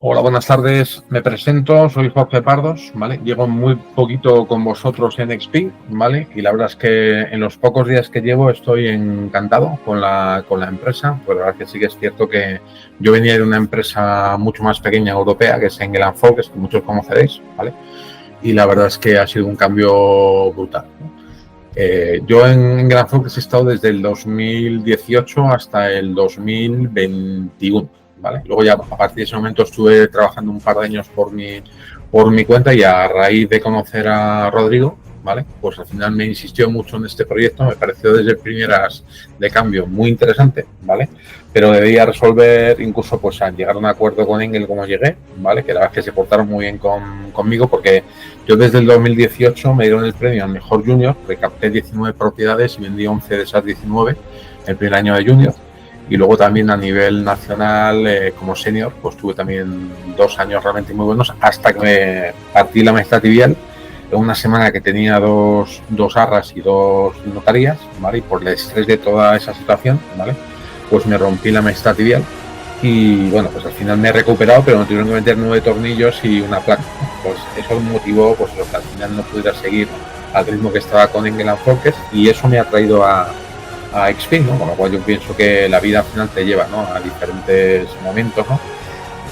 Hola, buenas tardes. Me presento, soy Jorge Pardos, ¿vale? Llevo muy poquito con vosotros en XP, ¿vale? Y la verdad es que en los pocos días que llevo estoy encantado con la empresa. Pues la verdad es que sí que es cierto que yo venía de una empresa mucho más pequeña europea, que es Engel & Volkers, que muchos conoceréis, ¿vale? Y la verdad es que ha sido un cambio brutal, ¿no? Yo en Engel & Volkers he estado desde el 2018 hasta el 2021. ¿Vale? Luego ya a partir de ese momento estuve trabajando un par de años por mi cuenta y a raíz de conocer a Rodrigo, ¿vale? Pues al final me insistió mucho en este proyecto, me pareció desde primeras de cambio muy interesante, ¿vale? Pero debía resolver incluso pues a llegar a un acuerdo con Engel como llegué, ¿vale? Que la verdad es que se portaron muy bien conmigo porque yo desde el 2018 me dieron el premio al mejor junior, recapté 19 propiedades y vendí 11 de esas 19 el primer año de junior. Y luego también a nivel nacional, como senior, pues tuve también 2 años realmente muy buenos hasta que me partí la majestad tibial en una semana que tenía dos arras y 2 notarías, ¿vale? Y por el estrés de toda esa situación, ¿vale? Pues me rompí la majestad tibial y bueno, pues al final me he recuperado, pero me tuvieron que meter 9 tornillos y una placa. Pues eso motivó pues lo que al final no pudiera seguir al ritmo que estaba con Engel & Volkers y eso me ha traído a XP, ¿no? Con lo cual yo pienso que la vida al final te lleva, ¿no? A diferentes momentos, ¿no?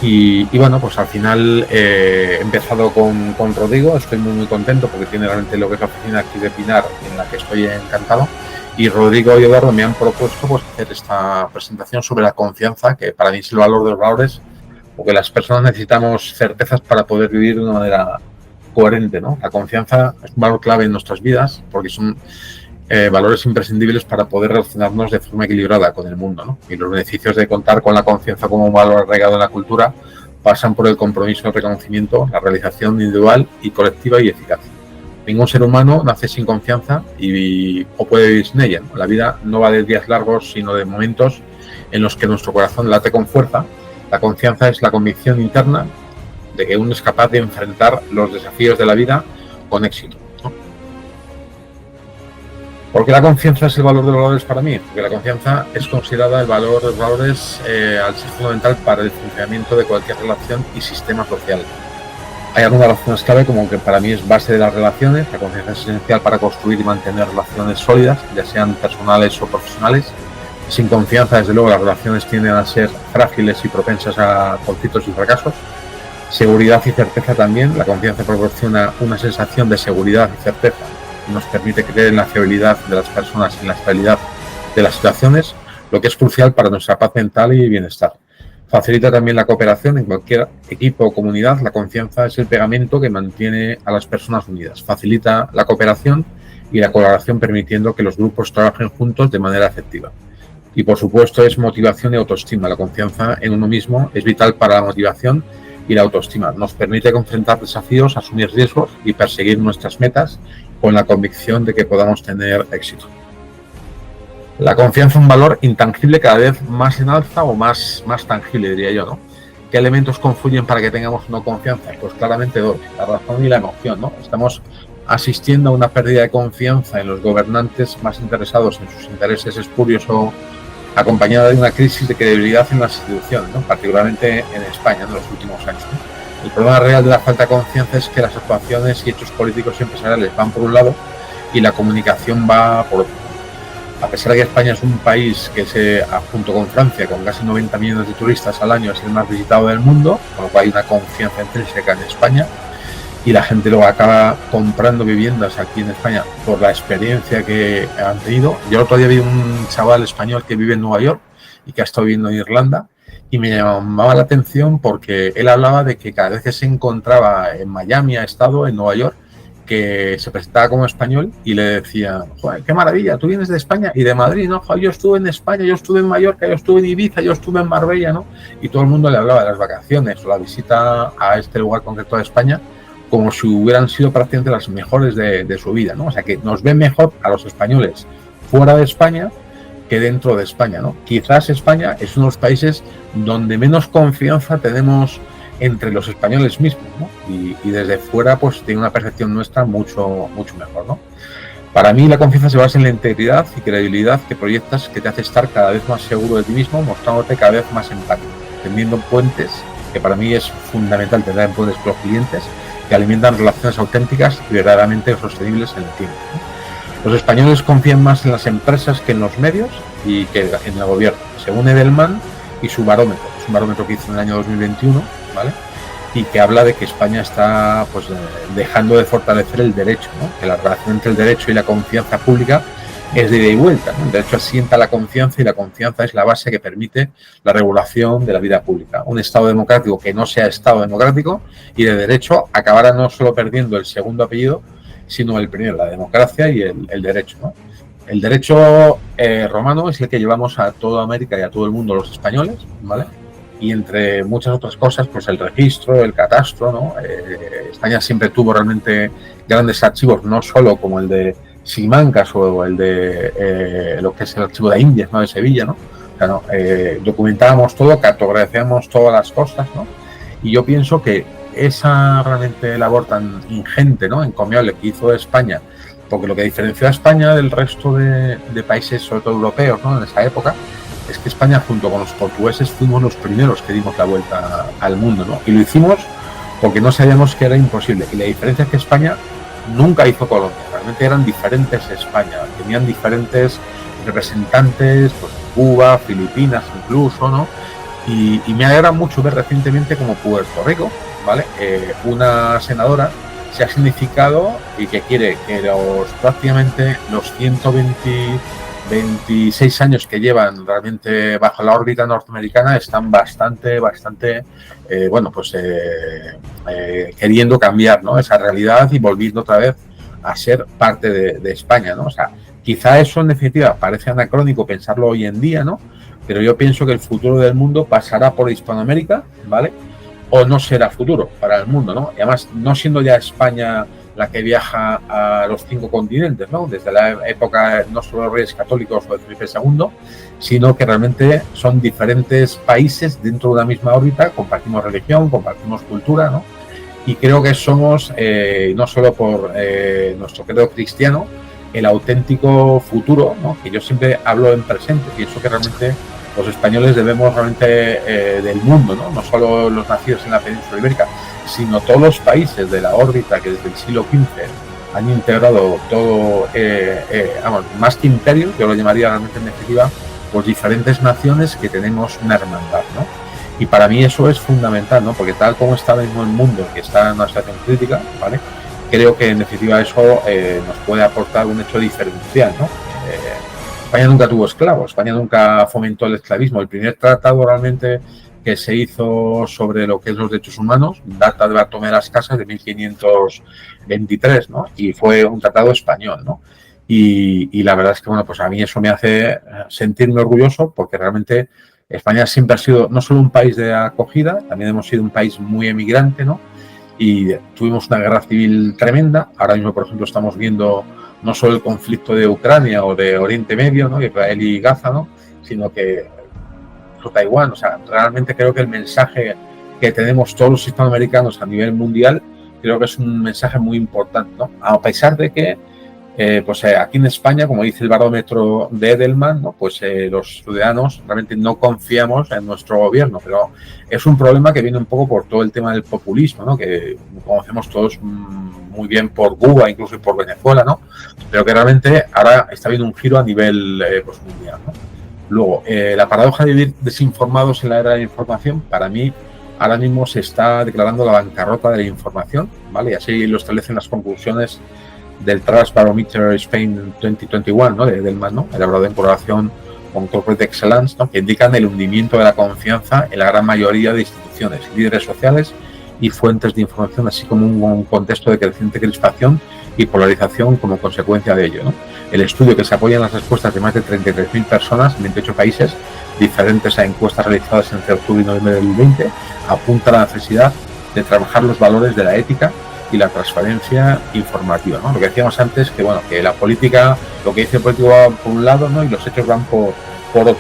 Y bueno, pues al final he empezado con Rodrigo, estoy muy contento porque tiene realmente lo que es la oficina aquí de Pinar, en la que estoy encantado. Y Rodrigo y Eduardo me han propuesto pues hacer esta presentación sobre la confianza, que para mí es el valor de los valores, porque las personas necesitamos certezas para poder vivir de una manera coherente, ¿no? La confianza es un valor clave en nuestras vidas porque son valores imprescindibles para poder relacionarnos de forma equilibrada con el mundo, ¿no? Y los beneficios de contar con la confianza como un valor arraigado en la cultura pasan por el compromiso, el reconocimiento, la realización individual y colectiva y eficaz. Ningún ser humano nace sin confianza o puede vivir sin ella, ¿no? La vida no va de días largos, sino de momentos en los que nuestro corazón late con fuerza. La confianza es la convicción interna de que uno es capaz de enfrentar los desafíos de la vida con éxito. ¿Por qué la confianza es el valor de los valores para mí? Porque la confianza es considerada el valor de los valores al ser fundamental para el funcionamiento de cualquier relación y sistema social. Hay algunas razones clave como que para mí es base de las relaciones. La confianza es esencial para construir y mantener relaciones sólidas, ya sean personales o profesionales. Sin confianza, desde luego, las relaciones tienden a ser frágiles y propensas a conflictos y fracasos. Seguridad y certeza también. La confianza proporciona una sensación de seguridad y certeza. Nos permite creer en la fiabilidad de las personas y en la estabilidad de las situaciones, lo que es crucial para nuestra paz mental y bienestar. Facilita también la cooperación en cualquier equipo o comunidad. La confianza es el pegamento que mantiene a las personas unidas. Facilita la cooperación y la colaboración, permitiendo que los grupos trabajen juntos de manera efectiva. Y por supuesto es motivación y autoestima. La confianza en uno mismo es vital para la motivación y la autoestima. Nos permite enfrentar desafíos, asumir riesgos y perseguir nuestras metas con la convicción de que podamos tener éxito. La confianza es un valor intangible cada vez más en alza o más tangible, diría yo, ¿no? ¿Qué elementos confluyen para que tengamos una confianza? Pues claramente dos, la razón y la emoción, ¿no? Estamos asistiendo a una pérdida de confianza en los gobernantes más interesados en sus intereses espurios o acompañada de una crisis de credibilidad en las instituciones, ¿no? Particularmente en España en los últimos años, ¿no? El problema real de la falta de confianza es que las actuaciones y hechos políticos y empresariales van por un lado y la comunicación va por otro. A pesar de que España es un país que junto con Francia, con casi 90 millones de turistas al año, es el más visitado del mundo, con lo cual hay una confianza intrínseca en España y la gente luego acaba comprando viviendas aquí en España por la experiencia que han tenido. Yo el otro día vi un chaval español que vive en Nueva York y que ha estado viviendo en Irlanda y me llamaba la atención porque él hablaba de que cada vez que se encontraba en Miami, ha estado en Nueva York, que se presentaba como español y le decía, joder, qué maravilla, tú vienes de España y de Madrid, ¿no? Joder, yo estuve en España, yo estuve en Mallorca, yo estuve en Ibiza, yo estuve en Marbella, ¿no? Y todo el mundo le hablaba de las vacaciones o la visita a este lugar concreto de España como si hubieran sido prácticamente las mejores de su vida, ¿no? O sea, que nos ven mejor a los españoles fuera de España que dentro de España, ¿no? Quizás España es uno de los países donde menos confianza tenemos entre los españoles mismos, ¿no? Y desde fuera pues tiene una percepción nuestra mucho mejor, ¿no? Para mí la confianza se basa en la integridad y credibilidad que proyectas, que te hace estar cada vez más seguro de ti mismo, mostrándote cada vez más empático, tendiendo puentes que para mí es fundamental tener en poderes con los clientes que alimentan relaciones auténticas y verdaderamente sostenibles en el tiempo, ¿no? Los españoles confían más en las empresas que en los medios y que en el gobierno, según Edelman y su barómetro. Es un barómetro que hizo en el año 2021, ¿vale? Y que habla de que España está pues dejando de fortalecer el derecho, ¿no? Que la relación entre el derecho y la confianza pública es de ida y vuelta, ¿no? El derecho asienta la confianza y la confianza es la base que permite la regulación de la vida pública. Un Estado democrático que no sea Estado democrático y de derecho acabará no solo perdiendo el segundo apellido, sino el primero, la democracia y el derecho, ¿no? El derecho romano es el que llevamos a toda América y a todo el mundo los españoles, ¿vale? Y entre muchas otras cosas, pues el registro, el catastro, ¿no? España siempre tuvo realmente grandes archivos, no solo como el de Simancas o el de lo que es el archivo de Indias, ¿no? De Sevilla, ¿no? O sea, ¿no? Documentábamos todo, cartografiábamos todas las cosas, ¿no? Y yo pienso que esa realmente labor tan ingente, ¿no? Encomiable que hizo España, porque lo que diferenció a España del resto de países, sobre todo europeos, ¿no? En esa época, es que España, junto con los portugueses, fuimos los primeros que dimos la vuelta al mundo, ¿no? Y lo hicimos porque no sabíamos que era imposible. Y la diferencia es que España nunca hizo colonia, realmente eran diferentes España, tenían diferentes representantes, pues Cuba, Filipinas incluso, ¿no? Y me alegra mucho ver recientemente como Puerto Rico, ¿vale? Una senadora se ha significado y que quiere que prácticamente los 126 años que llevan realmente bajo la órbita norteamericana están bastante bueno, pues queriendo cambiar, ¿no? Esa realidad y volviendo otra vez a ser parte de España, ¿no? O sea, quizá eso en definitiva parece anacrónico pensarlo hoy en día, ¿no? Pero yo pienso que el futuro del mundo pasará por Hispanoamérica, ¿vale? O no será futuro para el mundo, ¿no? Y además, no siendo ya España la que viaja a los 5 continentes, ¿no? Desde la época no solo de Reyes Católicos o de Felipe II, sino que realmente son diferentes países dentro de una misma órbita, compartimos religión, compartimos cultura, ¿no? Y creo que somos, no solo por nuestro credo cristiano, el auténtico futuro, ¿no? Que yo siempre hablo en presente, pienso que realmente los españoles debemos realmente del mundo, ¿no? No solo los nacidos en la península ibérica, sino todos los países de la órbita que desde el siglo XV han integrado todo, vamos, más que imperio, yo lo llamaría realmente en definitiva, pues diferentes naciones que tenemos una hermandad, ¿no? Y para mí eso es fundamental, ¿no? Porque tal como está mismo el mundo, que está en una situación crítica, ¿vale? Creo que en definitiva eso nos puede aportar un hecho diferencial, ¿no? España nunca tuvo esclavos, España nunca fomentó el esclavismo. El primer tratado realmente que se hizo sobre lo que es los derechos humanos data de Bartolomé de las Casas de 1523, ¿no? Y fue un tratado español, ¿no? Y la verdad es que, bueno, pues a mí eso me hace sentirme orgulloso porque realmente España siempre ha sido no solo un país de acogida, también hemos sido un país muy emigrante, ¿no? Y tuvimos una guerra civil tremenda. Ahora mismo, por ejemplo, estamos viendo no solo el conflicto de Ucrania o de Oriente Medio, ¿no? Israel y Gaza, ¿no? Sino que Taiwán. O sea, realmente creo que el mensaje que tenemos todos los hispanoamericanos a nivel mundial, creo que es un mensaje muy importante, ¿no? A pesar de que pues aquí en España, como dice el barómetro de Edelman, ¿no? Pues los ciudadanos realmente no confiamos en nuestro gobierno, pero es un problema que viene un poco por todo el tema del populismo, ¿no? Que conocemos todos muy bien por Cuba, incluso por Venezuela, ¿no? Pero que realmente ahora está habiendo un giro a nivel pues mundial, ¿no? Luego, la paradoja de vivir desinformados en la era de la información, para mí, ahora mismo se está declarando la bancarrota de la información, ¿vale? Y así lo establecen las conclusiones del Trust Barometer Spain 2021, ¿no? Del MAN, ¿no? Elaborado en colaboración con Corporate Excellence, ¿no? Que indican el hundimiento de la confianza en la gran mayoría de instituciones, líderes sociales y fuentes de información, así como un contexto de creciente crispación y polarización como consecuencia de ello, ¿no? El estudio, que se apoya en las respuestas de más de 33.000 personas en 28 países diferentes a encuestas realizadas entre octubre y noviembre del 2020, apunta a la necesidad de trabajar los valores de la ética y la transparencia informativa, ¿no? Lo que decíamos antes, que bueno, que la política, lo que dice el político va por un lado, ¿no? Y los hechos van por otro.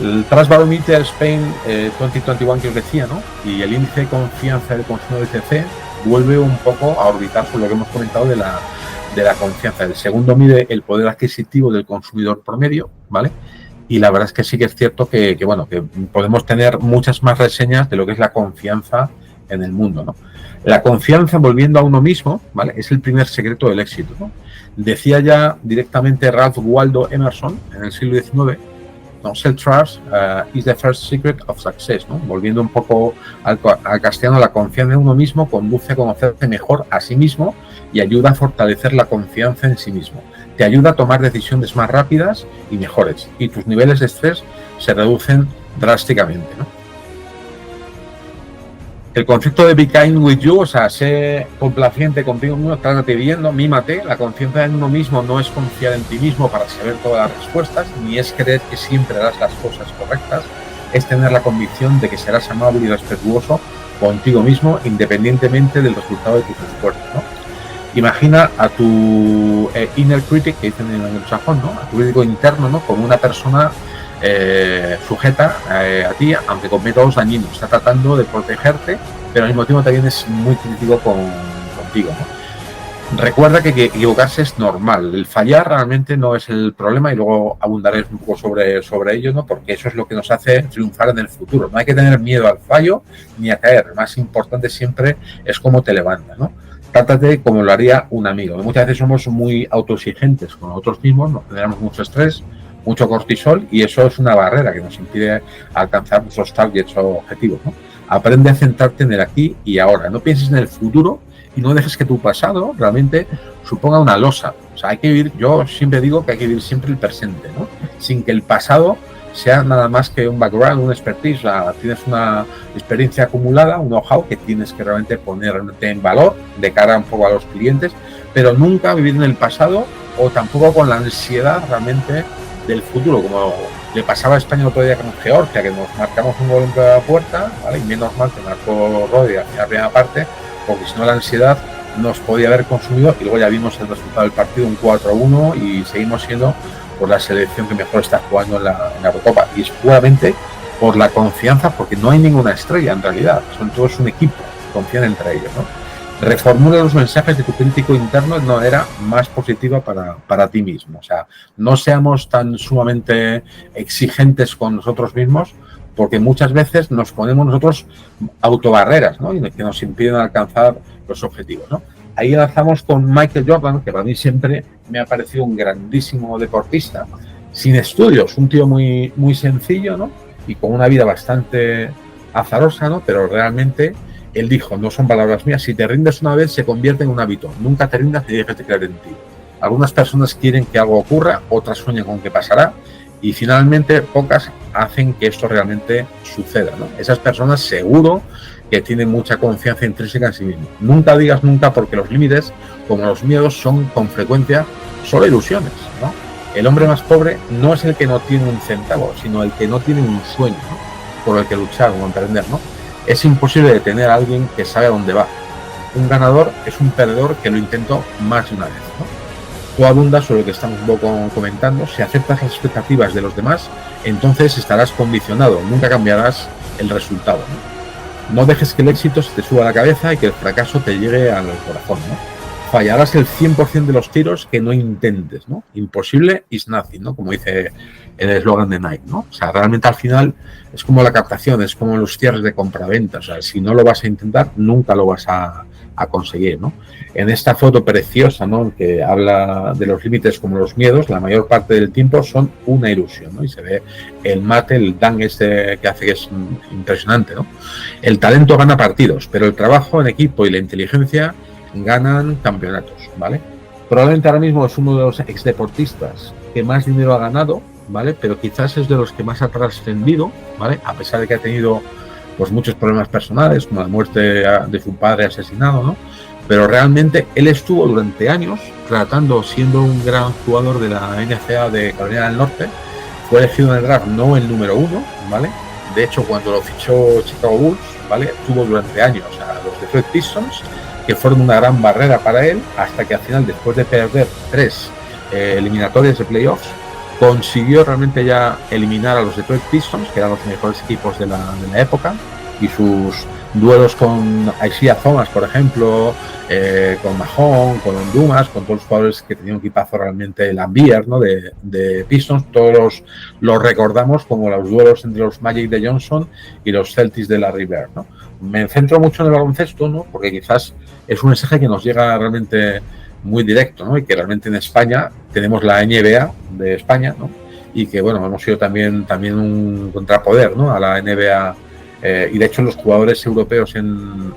El Trust Barometer Spain 2021 que os decía, ¿no? Y el índice de confianza del consumo del ICC vuelve un poco a orbitar sobre lo que hemos comentado de la confianza. El segundo mide el poder adquisitivo del consumidor promedio, ¿vale? Y la verdad es que sí que es cierto que podemos tener muchas más reseñas de lo que es la confianza en el mundo, ¿no? La confianza, volviendo a uno mismo, ¿vale?, es el primer secreto del éxito, ¿no? Decía ya directamente Ralph Waldo Emerson en el siglo XIX, ¿no? Self-trust is the first secret of success, ¿no? Volviendo un poco al castellano, la confianza en uno mismo conduce a conocerse mejor a sí mismo y ayuda a fortalecer la confianza en sí mismo. Te ayuda a tomar decisiones más rápidas y mejores, y tus niveles de estrés se reducen drásticamente, ¿no? El concepto de be kind with you, o sea, sé complaciente contigo mismo, trátate bien, mímate. La confianza en uno mismo no es confiar en ti mismo para saber todas las respuestas, ni es creer que siempre harás las cosas correctas, es tener la convicción de que serás amable y respetuoso contigo mismo independientemente del resultado de tus esfuerzos, ¿no? Imagina a tu inner critic, que dicen en el anglosajón, ¿no?, a tu crítico interno, ¿no?, como una persona sujeta a ti, aunque con métodos dañinos. Está tratando de protegerte, pero al mismo tiempo también es muy crítico contigo, ¿no? Recuerda que equivocarse es normal. El fallar realmente no es el problema, y luego abundaré un poco sobre ello, ¿no?, porque eso es lo que nos hace triunfar en el futuro. No hay que tener miedo al fallo ni a caer. Lo más importante siempre es cómo te levantas, ¿no? Trátate como lo haría un amigo. Muchas veces somos muy autoexigentes con nosotros mismos, nos generamos mucho estrés, mucho cortisol, y eso es una barrera que nos impide alcanzar nuestros targets o objetivos, ¿no? Aprende a centrarte en el aquí y ahora. No pienses en el futuro y no dejes que tu pasado realmente suponga una losa. O sea, hay que vivir, yo siempre digo que hay que vivir siempre el presente, ¿no?, sin que el pasado sea nada más que un background, un expertise. O sea, tienes una experiencia acumulada, un know-how que tienes que realmente ponerte en valor de cara un poco a los clientes, pero nunca vivir en el pasado o tampoco con la ansiedad realmente del futuro, como le pasaba a España el otro día con Georgia, que nos marcamos un gol en la puerta, ¿vale?, y menos mal que marcó Rodri en la primera parte, porque si no la ansiedad nos podía haber consumido, y luego ya vimos el resultado del partido, un 4-1, y seguimos siendo por la selección que mejor está jugando en la Eurocopa, y es puramente por la confianza, porque no hay ninguna estrella en realidad, son todos un equipo, confían entre ellos, ¿no? Reformula los mensajes de tu crítico interno de una manera más positiva para ti mismo. O sea, no seamos tan sumamente exigentes con nosotros mismos, porque muchas veces nos ponemos nosotros autobarreras, ¿no?, y que nos impiden alcanzar los objetivos, ¿no? Ahí lanzamos con Michael Jordan, que para mí siempre me ha parecido un grandísimo deportista, sin estudios, un tío muy, muy sencillo, ¿no?, y con una vida bastante azarosa, ¿no?, pero realmente él dijo, no son palabras mías, si te rindes una vez se convierte en un hábito, nunca te rindas y dejes de creer en ti. Algunas personas quieren que algo ocurra, otras sueñan con que pasará, y finalmente pocas hacen que esto realmente suceda, ¿no? Esas personas seguro que tienen mucha confianza intrínseca en sí mismos. Nunca digas nunca, porque los límites, como los miedos, son con frecuencia solo ilusiones, ¿no? El hombre más pobre no es el que no tiene un centavo, sino el que no tiene un sueño, ¿no?, por el que luchar o emprender, ¿no? Es imposible detener a alguien que sabe a dónde va. Un ganador es un perdedor que lo intentó más de una vez, ¿no? Tú abundas sobre lo que estamos un poco comentando. Si aceptas las expectativas de los demás, entonces estarás condicionado, nunca cambiarás el resultado, ¿no? No dejes que el éxito se te suba a la cabeza y que el fracaso te llegue al corazón, ¿no? Fallarás el 100% de los tiros que no intentes, ¿no? Imposible is nothing, ¿no?, como dice el eslogan de Nike, ¿no? O sea, realmente al final es como la captación, es como los cierres de compraventa. O sea, si no lo vas a intentar, nunca lo vas a conseguir, ¿no? En esta foto preciosa, ¿no?, que habla de los límites como los miedos, la mayor parte del tiempo son una ilusión, ¿no? Y se ve el mate, el dunk este que hace, que es impresionante, ¿no? El talento gana partidos, pero el trabajo en equipo y la inteligencia ganan campeonatos, ¿vale? Probablemente ahora mismo es uno de los exdeportistas que más dinero ha ganado, ¿vale? Pero quizás es de los que más ha trascendido, ¿vale? A pesar de que ha tenido pues muchos problemas personales, como la muerte de su padre asesinado, ¿no? Pero realmente él estuvo durante años tratando, siendo un gran jugador de la NCAA de Carolina del Norte, fue elegido en el draft no el número 1, ¿vale? De hecho, cuando lo fichó Chicago Bulls, ¿vale?, tuvo durante años a los Detroit Pistons, que fueron una gran barrera para él, hasta que al final, después de perder 3 eliminatorias de playoffs, consiguió realmente ya eliminar a los Detroit Pistons, que eran los mejores equipos de la época, y sus duelos con Isaiah Thomas, por ejemplo, con Mahon, con Dumas, con todos los jugadores que tenían un equipazo realmente Lambier, ¿no? de Pistons, todos los recordamos como los duelos entre los Magic de Johnson y los Celtics de Larry Bird, ¿no? Me centro mucho en el baloncesto, ¿no? Porque quizás es un mensaje que nos llega realmente muy directo, ¿no? Y que realmente en España tenemos la NBA de España, ¿no? Y que, bueno, hemos sido también un contrapoder, ¿no? A la NBA. Y de hecho los jugadores europeos en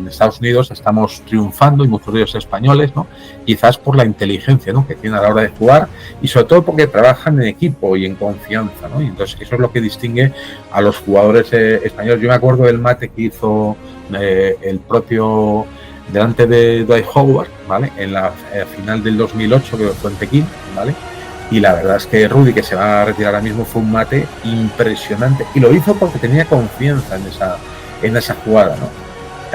Estados Unidos estamos triunfando, y muchos de ellos españoles, ¿no? Quizás por la inteligencia, ¿no? que tienen a la hora de jugar, y sobre todo porque trabajan en equipo y en confianza, ¿no? Y entonces eso es lo que distingue a los jugadores españoles. Yo me acuerdo del mate que hizo el propio delante de Dwight Howard, ¿vale? En la final del 2008, que fue en Pekín, ¿vale? Y la verdad es que Rudy, que se va a retirar ahora mismo, fue un mate impresionante. Y lo hizo porque tenía confianza en esa jugada, ¿no?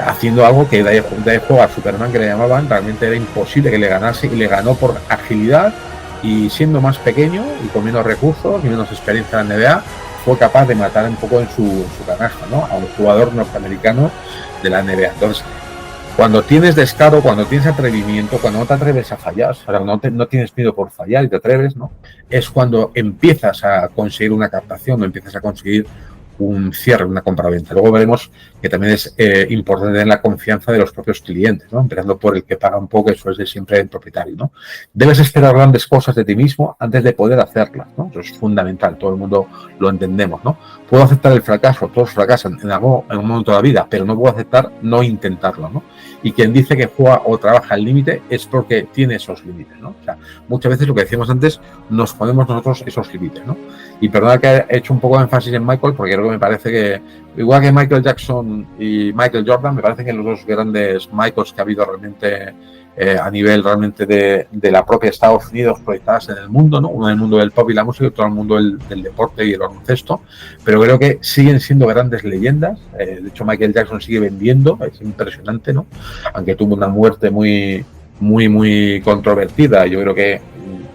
Haciendo algo que de juego a Superman, que le llamaban, realmente era imposible que le ganase. Y le ganó por agilidad, y siendo más pequeño y con menos recursos y menos experiencia en la NBA, fue capaz de matar un poco en su canasta, ¿no? A un jugador norteamericano de la NBA. Entonces, cuando tienes descaro, cuando tienes atrevimiento, cuando no te atreves a fallar, o sea, no tienes miedo por fallar y te atreves, ¿no? Es cuando empiezas a conseguir una captación, o empiezas a conseguir un cierre, una compraventa. Luego veremos que también es importante tener la confianza de los propios clientes, ¿no? Empezando por el que paga un poco, eso es de siempre el propietario, ¿no? Debes esperar grandes cosas de ti mismo antes de poder hacerlas, ¿no? Eso es fundamental, todo el mundo lo entendemos, ¿no? Puedo aceptar el fracaso, todos fracasan en un momento de la vida, pero no puedo aceptar no intentarlo, ¿no? Y quien dice que juega o trabaja al límite es porque tiene esos límites, ¿no? O sea, muchas veces lo que decíamos antes, nos ponemos nosotros esos límites, ¿no? Y perdona que he hecho un poco de énfasis en Michael, porque creo que me parece que, igual que Michael Jackson y Michael Jordan, me parece que los dos grandes Michaels que ha habido realmente a nivel realmente de la propia Estados Unidos proyectadas en el mundo, ¿no? Uno en el mundo del pop y la música, y otro en el mundo del deporte y el baloncesto, pero creo que siguen siendo grandes leyendas. De hecho, Michael Jackson sigue vendiendo, es impresionante, ¿no? Aunque tuvo una muerte muy controvertida. Yo creo que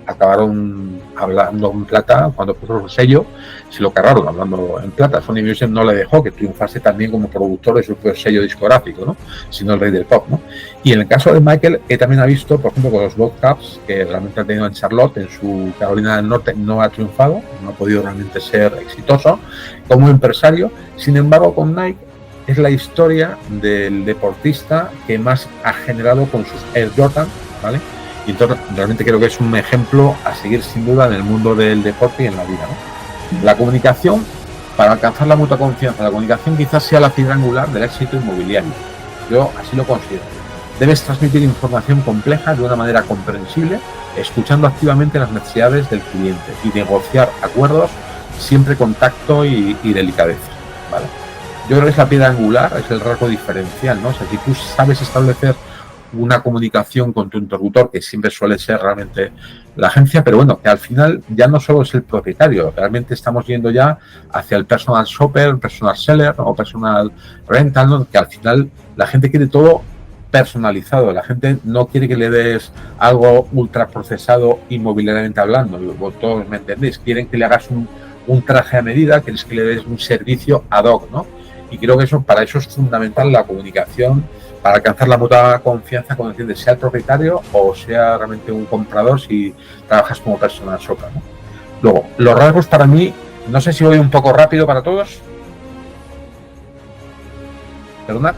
acabaron hablando en plata cuando puso el sello, se lo cargaron hablando en plata. Sony Music no le dejó que triunfase también como productor de su propio sello discográfico, ¿no? Sino el rey del pop, ¿no? Y en el caso de Michael, también ha visto, por ejemplo, con los World Cups, que realmente ha tenido en Charlotte, en su Carolina del Norte, no ha triunfado, no ha podido realmente ser exitoso como empresario. Sin embargo, con Nike es la historia del deportista que más ha generado con sus Air Jordan, ¿vale? Y entonces realmente creo que es un ejemplo a seguir sin duda en el mundo del deporte y en la vida, ¿no? La comunicación, para alcanzar la mutua confianza, la comunicación quizás sea la piedra angular del éxito inmobiliario. Yo así lo considero. Debes transmitir información compleja de una manera comprensible, escuchando activamente las necesidades del cliente y negociar acuerdos siempre con tacto y delicadeza, ¿vale? Yo creo que es la piedra angular, es el rasgo diferencial, ¿no? O sea, si tú sabes establecer una comunicación con tu interlocutor, que siempre suele ser realmente la agencia, pero bueno, que al final ya no solo es el propietario, realmente estamos yendo ya hacia el personal shopper, personal seller, ¿no? O personal rental, ¿no? Que al final la gente quiere todo personalizado, la gente no quiere que le des algo ultra procesado inmobiliariamente hablando, todos me entendéis, quieren que le hagas un traje a medida, quieres que le des un servicio ad hoc, ¿no? Y creo que para eso es fundamental la comunicación, para alcanzar la mutua confianza con el cliente, sea el propietario o sea realmente un comprador si trabajas como personal shopper, ¿no? Luego, los rasgos para mí, no sé si voy un poco rápido para todos. ¿Perdonad?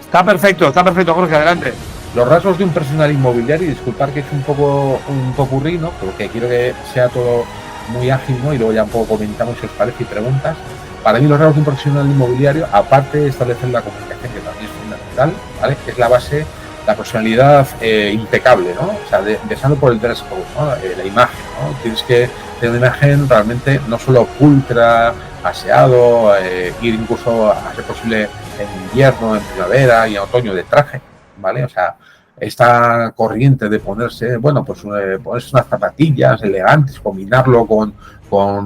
Está perfecto, Jorge, adelante. Los rasgos de un profesional inmobiliario, y disculpar que es un popurrí, ¿no? Porque quiero que sea todo muy ágil, ¿no? Y luego ya un poco comentamos si os parece y preguntas. Para mí los rasgos de un profesional inmobiliario, aparte de establecer la comunicación, que también es fundamental, ¿vale? Es la base, la personalidad impecable, ¿no? O sea, empezando por el dress code, ¿no? La imagen, ¿no? Tienes que tener una imagen realmente no solo ultra aseado, ir incluso a ser posible en invierno, en primavera y en otoño de traje, ¿vale? O sea, esta corriente de ponerse, bueno, pues ponerse unas zapatillas elegantes, combinarlo con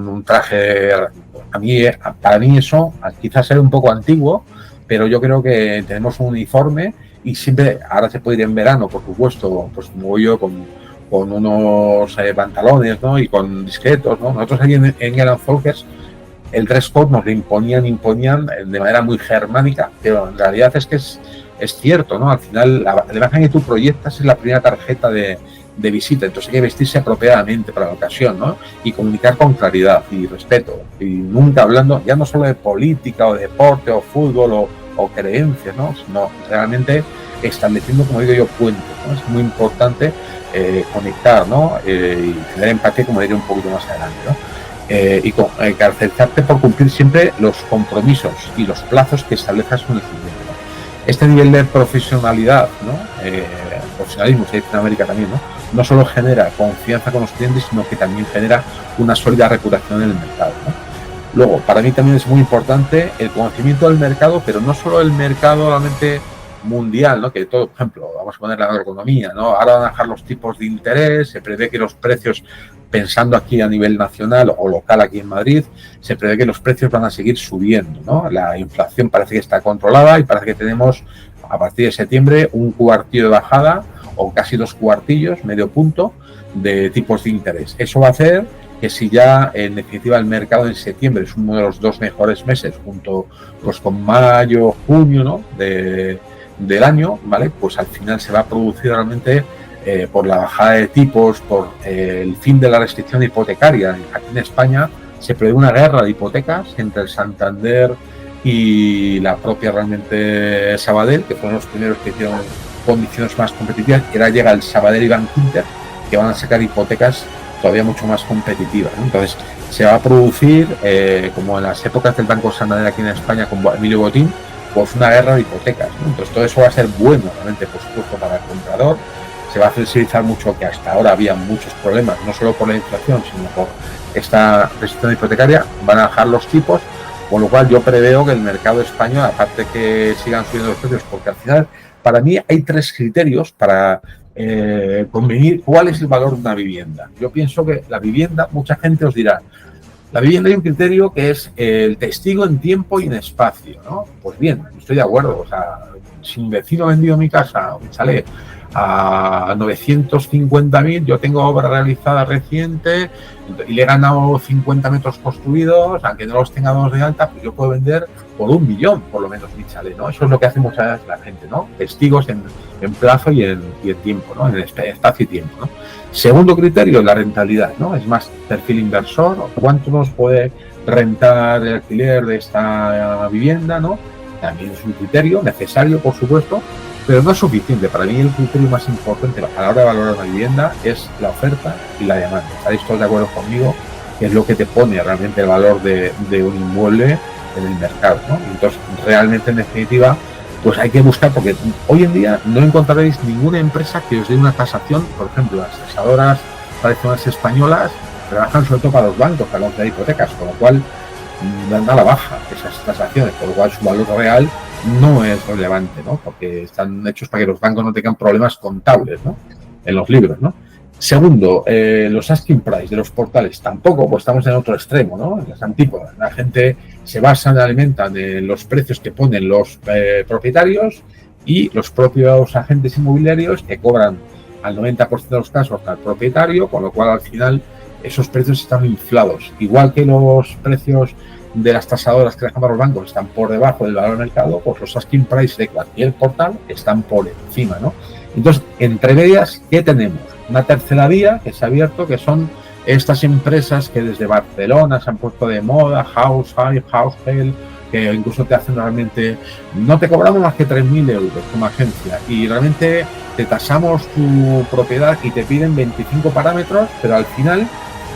un traje, para mí eso quizás sea un poco antiguo, pero yo creo que tenemos un uniforme y siempre, ahora se puede ir en verano, por supuesto, pues como voy yo con unos pantalones, ¿no? Y con discretos, ¿no? Nosotros aquí en Elan Folkers el dress code nos lo imponían de manera muy germánica, pero en realidad es que es cierto, ¿no? Al final, la imagen que tú proyectas es la primera tarjeta de visita, entonces hay que vestirse apropiadamente para la ocasión, ¿no? Y comunicar con claridad y respeto, y nunca hablando ya no solo de política o de deporte o fútbol o creencias, ¿no? Sino realmente estableciendo, como digo yo, puentes, ¿no? Es muy importante conectar, ¿no? Y tener empatía, como diré un poquito más adelante, ¿no? Y caracterizarte por cumplir siempre los compromisos y los plazos que establezcas con el cliente, ¿no? Este nivel de profesionalidad, ¿no? Profesionalismo, se dice en América también, ¿no? No solo genera confianza con los clientes, sino que también genera una sólida reputación en el mercado, ¿no? Luego, para mí también es muy importante el conocimiento del mercado, pero no solo el mercado realmente mundial, ¿no? Que todo, por ejemplo, vamos a poner la agroeconomía, ¿no? Ahora van a bajar los tipos de interés, se prevé que los precios, pensando aquí a nivel nacional o local aquí en Madrid, se prevé que los precios van a seguir subiendo, ¿no? La inflación parece que está controlada y parece que tenemos a partir de septiembre un cuartillo de bajada o casi 2 cuartillos, medio punto, de tipos de interés. Eso va a hacer que si ya en definitiva el mercado en septiembre es uno de los 2 mejores meses, junto pues con mayo, junio, ¿no? del año, ¿vale? Pues al final se va a producir realmente por la bajada de tipos, por el fin de la restricción hipotecaria. Aquí en España se prevé una guerra de hipotecas entre el Santander y la propia realmente Sabadell, que fueron los primeros que hicieron condiciones más competitivas, y ahora llega el Sabadell y Bankinter, que van a sacar hipotecas todavía mucho más competitivas, ¿no? Entonces se va a producir, como en las épocas del Banco Santander aquí en España con Emilio Botín, pues una guerra de hipotecas, ¿no? Entonces todo eso va a ser bueno realmente, por supuesto, para el comprador. Se va a flexibilizar mucho, que hasta ahora había muchos problemas, no solo por la inflación, sino por esta restricción hipotecaria. Van a bajar los tipos, con lo cual yo preveo que el mercado español, aparte que sigan subiendo los precios, porque al final, para mí hay 3 criterios para convenir cuál es el valor de una vivienda. Yo pienso que la vivienda, mucha gente os dirá, la vivienda hay un criterio que es el testigo en tiempo y en espacio, ¿no? Pues bien, estoy de acuerdo. O sea, si un vecino ha vendido mi casa, un chalet, a 950.000, yo tengo obra realizada reciente y le he ganado 50 metros construidos, aunque no los tenga dados de alta, pues yo puedo vender por 1 millón, por lo menos, mi chalet, ¿no? Eso es lo que hace muchas veces la gente, ¿no? Testigos en plazo y en tiempo, ¿no? En espacio y tiempo, ¿no? Segundo criterio, la rentabilidad, ¿no? Es más perfil inversor, ¿cuánto nos puede rentar el alquiler de esta vivienda, ¿no? También es un criterio necesario, por supuesto, pero no es suficiente. Para mí el criterio más importante a la hora de valorar una vivienda es la oferta y la demanda. ¿Estáis todos de acuerdo conmigo? Que es lo que te pone realmente el valor de un inmueble en el mercado, ¿no? Entonces, realmente, en definitiva, pues hay que buscar, porque hoy en día no encontraréis ninguna empresa que os dé una tasación. Por ejemplo, las tasadoras tradicionales españolas trabajan sobre todo para los bancos, para los de hipotecas, con lo cual dan a la baja esas tasaciones, con lo cual su valor real no es relevante, ¿no? Porque están hechos para que los bancos no tengan problemas contables, ¿no? En los libros, ¿no? Segundo, los asking price de los portales tampoco, pues estamos en otro extremo, ¿no? En las antípodas. La gente se basa, alimentan en los precios que ponen los propietarios y los propios agentes inmobiliarios, que cobran al 90% de los casos al propietario, con lo cual al final esos precios están inflados. Igual que los precios de las tasadoras que dejan para los bancos están por debajo del valor de mercado, pues los asking price de cualquier portal están por encima, ¿no? Entonces, entre medias, ¿qué tenemos? Una tercera vía que se ha abierto, que son estas empresas que desde Barcelona se han puesto de moda, Househire, que incluso te hacen realmente, no te cobramos más que 3.000 euros como agencia y realmente te tasamos tu propiedad y te piden 25 parámetros, pero al final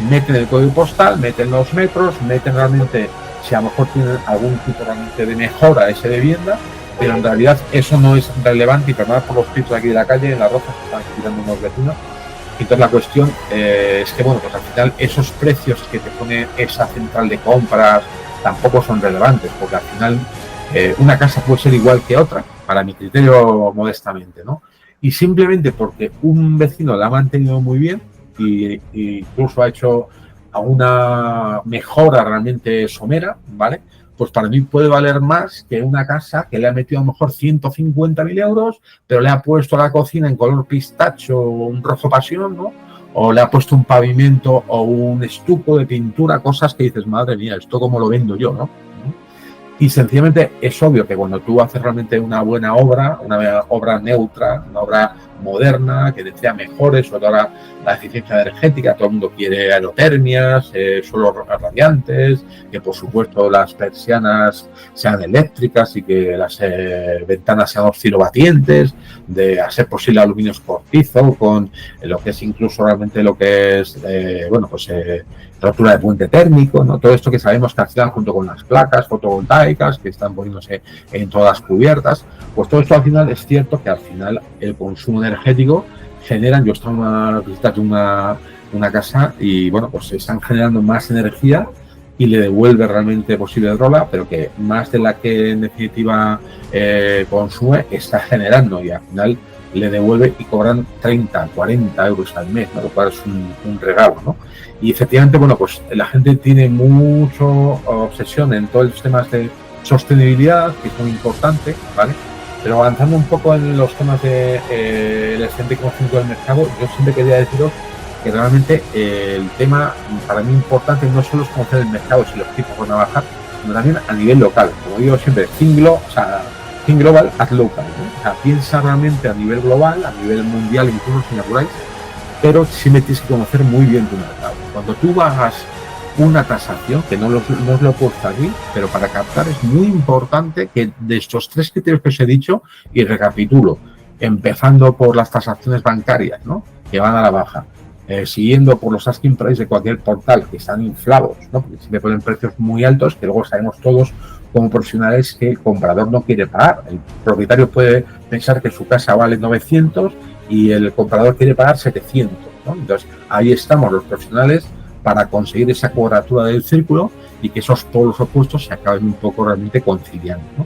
meten el código postal, meten los metros, meten realmente, si a lo mejor tienen algún tipo realmente de mejora a esa vivienda, pero en realidad eso no es relevante. Y perdonad por los pitos aquí de la calle, en las rozas que están quitando unos vecinos. Entonces la cuestión es que, bueno, pues al final esos precios que te pone esa central de compras tampoco son relevantes, porque al final una casa puede ser igual que otra, para mi criterio, modestamente, ¿no? Y simplemente porque un vecino la ha mantenido muy bien y incluso ha hecho alguna mejora realmente somera, ¿vale? Pues para mí puede valer más que una casa que le ha metido a lo mejor 150.000 euros, pero le ha puesto la cocina en color pistacho o un rojo pasión, ¿no? o le ha puesto un pavimento o un estuco de pintura, cosas que dices, madre mía, esto cómo lo vendo yo, ¿no? Y sencillamente es obvio que cuando tú haces realmente una buena obra, una obra neutra, una obra moderna, que sea mejores, sobre todo la eficiencia energética, todo el mundo quiere aerotermias, suelos radiantes, que por supuesto las persianas sean eléctricas y que las ventanas sean oscilobatientes, de a ser posible aluminio escortizo, con lo que es incluso realmente lo que es, rotura de puente térmico, ¿no? Todo esto que sabemos que al final, junto con las placas fotovoltaicas que están poniéndose en todas las cubiertas, pues todo esto al final es cierto que al final el consumo energético generan, yo estaba en una visita de una casa y bueno, pues se están generando más energía y le devuelve realmente posible Iberdrola, pero que más de la que en definitiva consume está generando y al final le devuelve y cobran 30, 40 euros al mes, ¿no? Lo cual es un regalo, ¿no? Y efectivamente, bueno, pues la gente tiene mucha obsesión en todos los temas de sostenibilidad, que es muy importante, ¿vale? Pero avanzando un poco en los temas del excelente conocimiento del mercado, yo siempre quería deciros que realmente el tema para mí importante no solo es conocer el mercado si los tipos van a bajar, sino también a nivel local. Como digo siempre, think global, act local, ¿no? O sea, piensa realmente a nivel global, a nivel mundial, incluso si me apuráis, pero siempre tienes que conocer muy bien tu mercado. Cuando tú hagas una tasación, que no os lo he puesto aquí, pero para captar es muy importante que de estos 3 criterios que os he dicho, y recapitulo, empezando por las tasaciones bancarias, ¿no? Que van a la baja, siguiendo por los asking price de cualquier portal, que están inflados, ¿no? Porque siempre ponen precios muy altos, que luego sabemos todos como profesionales que el comprador no quiere pagar. El propietario puede pensar que su casa vale 900 y el comprador quiere pagar 700, ¿no? Entonces, ahí estamos los profesionales para conseguir esa cuadratura del círculo y que esos polos opuestos se acaben un poco realmente conciliando, ¿no?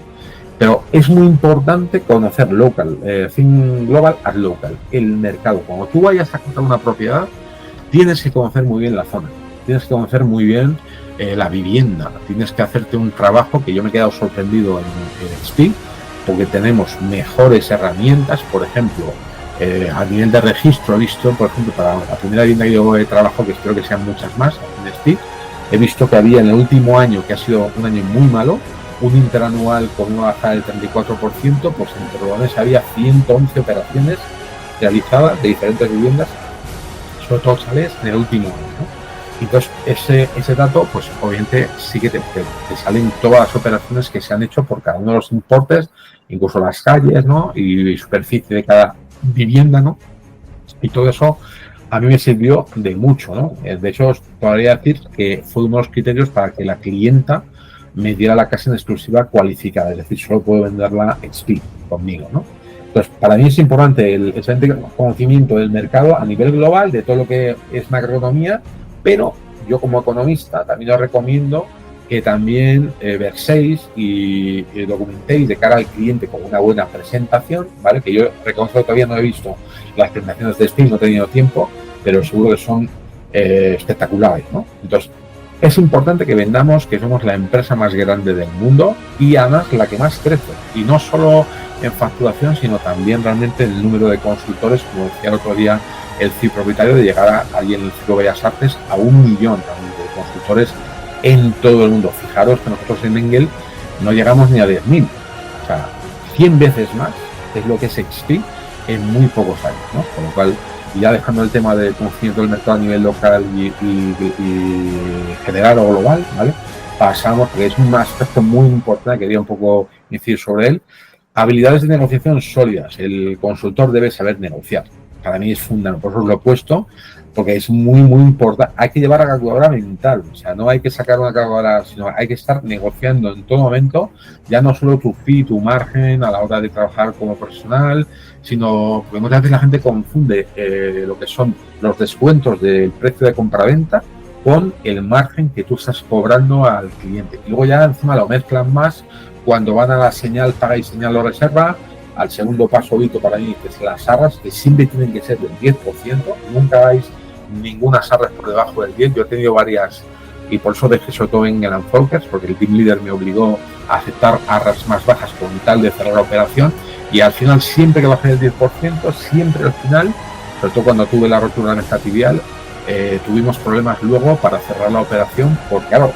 Pero es muy importante conocer local, think global as local, el mercado. Cuando tú vayas a comprar una propiedad, tienes que conocer muy bien la zona, tienes que conocer muy bien la vivienda, tienes que hacerte un trabajo que yo me he quedado sorprendido en Speed, porque tenemos mejores herramientas, por ejemplo, a nivel de registro he visto, por ejemplo, para la primera vivienda que yo trabajo, que espero que sean muchas más, en Speed, he visto que había en el último año, que ha sido un año muy malo, un interanual con una baja del 34%, pues en Torrelodones había 111 operaciones realizadas de diferentes viviendas, sobre todo chalés, en el último año, ¿no? Entonces, ese dato, pues obviamente sí que te salen todas las operaciones que se han hecho por cada uno de los importes, incluso las calles, ¿no? Y superficie de cada vivienda, ¿no? Y todo eso a mí me sirvió de mucho, ¿no? De hecho, os podría decir que fue uno de los criterios para que la clienta me diera la casa en exclusiva cualificada, es decir, solo puedo venderla Speed conmigo, ¿no? Entonces, para mí es importante el excelente conocimiento del mercado a nivel global, de todo lo que es macroeconomía, pero yo como economista también os recomiendo que también verséis y documentéis de cara al cliente con una buena presentación, ¿vale? Que yo reconozco que todavía no he visto las presentaciones de Speed, no he tenido tiempo, pero seguro que son espectaculares, ¿no? Entonces, es importante que vendamos que somos la empresa más grande del mundo y además la que más crece, y no solo en facturación, sino también realmente en el número de consultores, como decía el otro día el CIO propietario, de llegar allí en el Ciclo Bellas Artes a 1 millón realmente de consultores en todo el mundo. Fijaros que nosotros en Engel no llegamos ni a 10.000, o sea, 100 veces más es lo que es XP en muy pocos años, ¿no? Con lo cual, ya dejando el tema del conocimiento del mercado a nivel local y general o global, ¿vale? Pasamos, porque es un aspecto muy importante, quería un poco incidir sobre él. Habilidades de negociación sólidas. El consultor debe saber negociar. Para mí es fundamental, por eso lo he puesto, porque es muy, muy importante. Hay que llevar a calculadora mental, o sea, no hay que sacar una calculadora, sino hay que estar negociando en todo momento, ya no solo tu fee, tu margen a la hora de trabajar como profesional, sino porque muchas veces la gente confunde lo que son los descuentos del precio de compraventa con el margen que tú estás cobrando al cliente. Y luego ya encima lo mezclan más cuando van a la señal paga y señal o reserva, al segundo paso hito para mí, que es las arras, que siempre tienen que ser del 10%, nunca hagáis ninguna arras por debajo del 10%. Yo he tenido varias, y por eso dejé sobre todo en Engel & Volkers, porque el team leader me obligó a aceptar arras más bajas con tal de cerrar la operación, y al final siempre que baje el 10%, siempre al final sobre todo cuando tuve la rotura metatibial, tuvimos problemas luego para cerrar la operación, porque claro,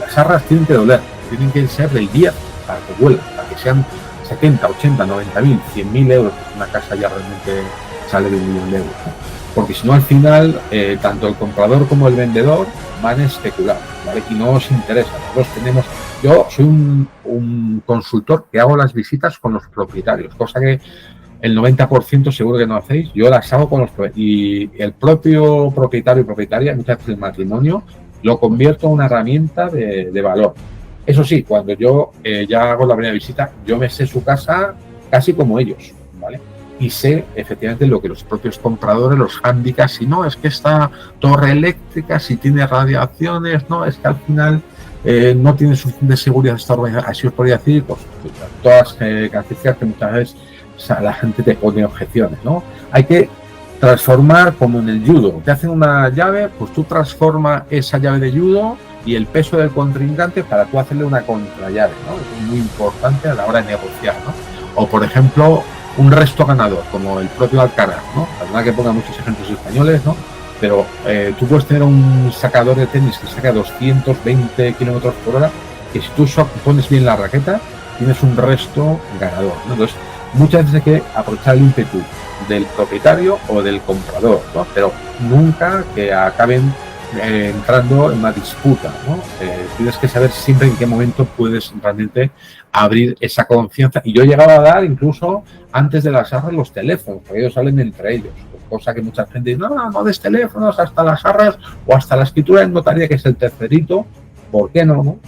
las arras tienen que doler, tienen que ser del día para que vuelvan, para que sean 70, 80, 90.000, 100.000 euros, una casa ya realmente sale de 1 millón de euros, ¿no? Porque si no, al final, tanto el comprador como el vendedor van a especular, ¿vale? Y no os interesa. Nosotros yo soy un consultor que hago las visitas con los propietarios, cosa que el 90% seguro que no hacéis. Yo las hago con los propietarios, y el propio propietario y propietaria, muchas veces el matrimonio, lo convierto en una herramienta de valor. Eso sí, cuando yo ya hago la primera visita, yo me sé su casa casi como ellos, ¿vale? Y sé efectivamente lo que los propios compradores, los handicaps, si no, es que esta torre eléctrica, si tiene radiaciones, no, es que al final no tiene suficiente seguridad esta organización. Así os podría decir, pues, todas características que muchas veces la gente te pone objeciones, ¿no? Hay que transformar como en el judo. Te hacen una llave, pues tú transforma esa llave de judo y el peso del contrincante para tú hacerle una contrallave, ¿no? Es muy importante a la hora de negociar, ¿no? O, por ejemplo, un resto ganador, como el propio Alcaraz, ¿no? La verdad que ponga muchos ejemplos españoles, ¿no? Pero tú puedes tener un sacador de tenis que saca 220 kilómetros por hora, que si tú pones bien la raqueta, tienes un resto ganador, ¿no? Entonces, muchas veces hay que aprovechar el ímpetu del propietario o del comprador, ¿no? Pero nunca que acaben entrando en una disputa, ¿no? Tienes que saber siempre en qué momento puedes realmente abrir esa confianza. Y yo llegaba a dar incluso antes de las arras los teléfonos, porque ellos salen entre ellos, cosa que mucha gente dice, no des teléfonos hasta las arras o hasta la escritura en notaría, que es el tercerito. ¿Por qué no?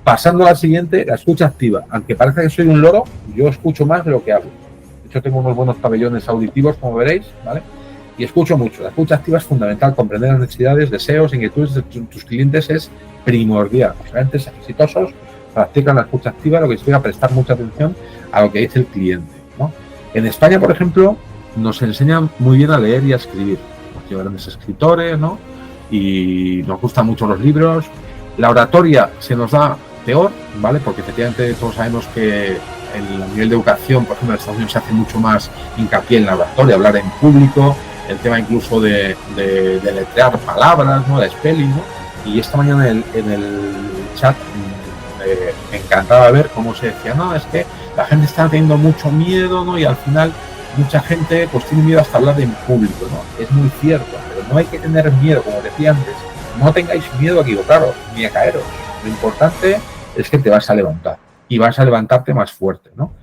Pasando a la siguiente, la escucha activa. Aunque parezca que soy un loro, yo escucho más de lo que hablo. De hecho, tengo unos buenos pabellones auditivos, como veréis, ¿vale? Y escucho mucho. La escucha activa es fundamental. Comprender las necesidades, deseos, inquietudes de tus clientes es primordial. Los clientes exitosos practican la escucha activa, lo que significa prestar mucha atención a lo que dice el cliente, ¿no? En España, por ejemplo, nos enseñan muy bien a leer y a escribir. Nos llevan grandes escritores, ¿no? Y nos gustan mucho los libros. La oratoria se nos da peor, ¿vale? Porque efectivamente todos sabemos que el nivel de educación, por ejemplo, en Estados Unidos se hace mucho más hincapié en la oratoria, hablar en público, el tema incluso de letrear palabras, ¿no? La spelling, ¿no? Y esta mañana en el chat me encantaba ver cómo se decía, no, es que la gente está teniendo mucho miedo, ¿no? Y al final mucha gente pues tiene miedo hasta hablar en público, ¿no? Es muy cierto, pero no hay que tener miedo, como decía antes, no tengáis miedo a equivocaros ni a caeros. Lo importante es que te vas a levantar y vas a levantarte más fuerte, ¿no?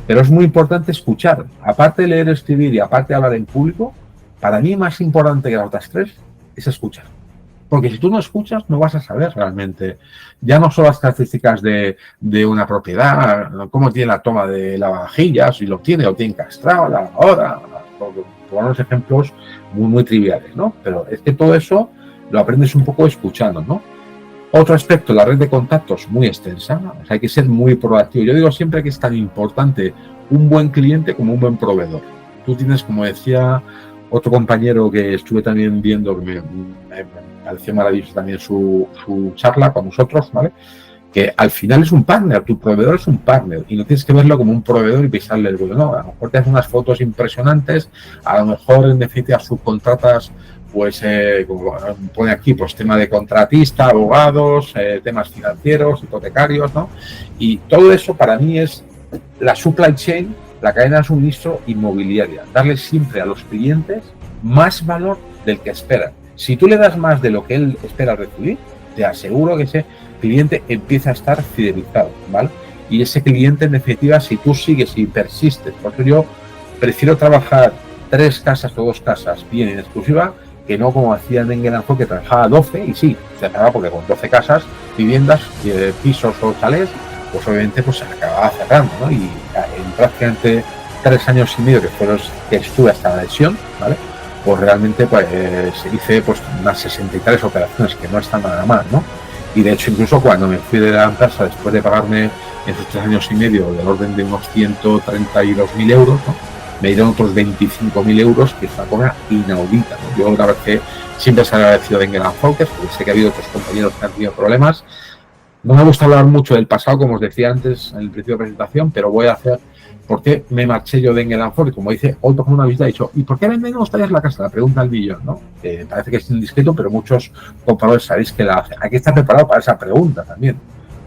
Pero es muy importante escuchar. Aparte de leer, escribir y aparte de hablar en público, para mí más importante que las otras tres es escuchar. Porque si tú no escuchas, no vas a saber realmente, ya no solo las características de una propiedad, cómo tiene la toma de lavavajillas, si lo tiene encastrado, la lavadora, por unos ejemplos muy triviales, ¿no? Pero es que todo eso lo aprendes un poco escuchando, ¿no? Otro aspecto, la red de contactos muy extensa, ¿no? O sea, hay que ser muy proactivo. Yo digo siempre que es tan importante un buen cliente como un buen proveedor. Tú tienes, como decía otro compañero que estuve también viendo, que me pareció maravilloso también su charla con nosotros, ¿vale? Que al final es un partner, tu proveedor es un partner y no tienes que verlo como un proveedor y pisarle el vuelo, no, a lo mejor te hace unas fotos impresionantes, a lo mejor en definitiva subcontratas, pues como pone aquí, pues tema de contratista, abogados, temas financieros, hipotecarios, ¿no? Y todo eso para mí es la supply chain, la cadena de suministro inmobiliaria, darle siempre a los clientes más valor del que esperan. Si tú le das más de lo que él espera recibir, te aseguro que ese cliente empieza a estar fidelizado, ¿vale? Y ese cliente, en definitiva, si tú sigues y persistes, porque yo prefiero trabajar 3 casas o 2 casas bien en exclusiva, que no como hacía Engel & que trabajaba 12, y sí, se acababa porque con 12 casas, viviendas, pisos o chalés, pues obviamente pues se acababa cerrando, ¿no? Y en prácticamente 3 años y medio que estuve hasta la lesión, ¿vale? Pues realmente pues hice pues unas 63 operaciones, que no está nada mal, ¿no? Y de hecho incluso cuando me fui de la empresa, después de pagarme en esos 3 años y medio del orden de unos 132.000 euros, ¿no? Me dieron otros 25.000 euros, que es una cosa inaudita, ¿no? Yo la verdad que siempre se ha agradecido de Engel & Volkers, porque sé que ha habido otros compañeros que han tenido problemas. No me gusta hablar mucho del pasado, como os decía antes en el principio de presentación, pero voy a hacer ¿por qué me marché yo de Engel & Ford? Y como dice, hoy por una visita ha dicho, ¿y por qué no os talláis la casa? La pregunta al millón, ¿no? Parece que es indiscreto, pero muchos compradores sabéis que la hacen. Hay que estar preparado para esa pregunta también.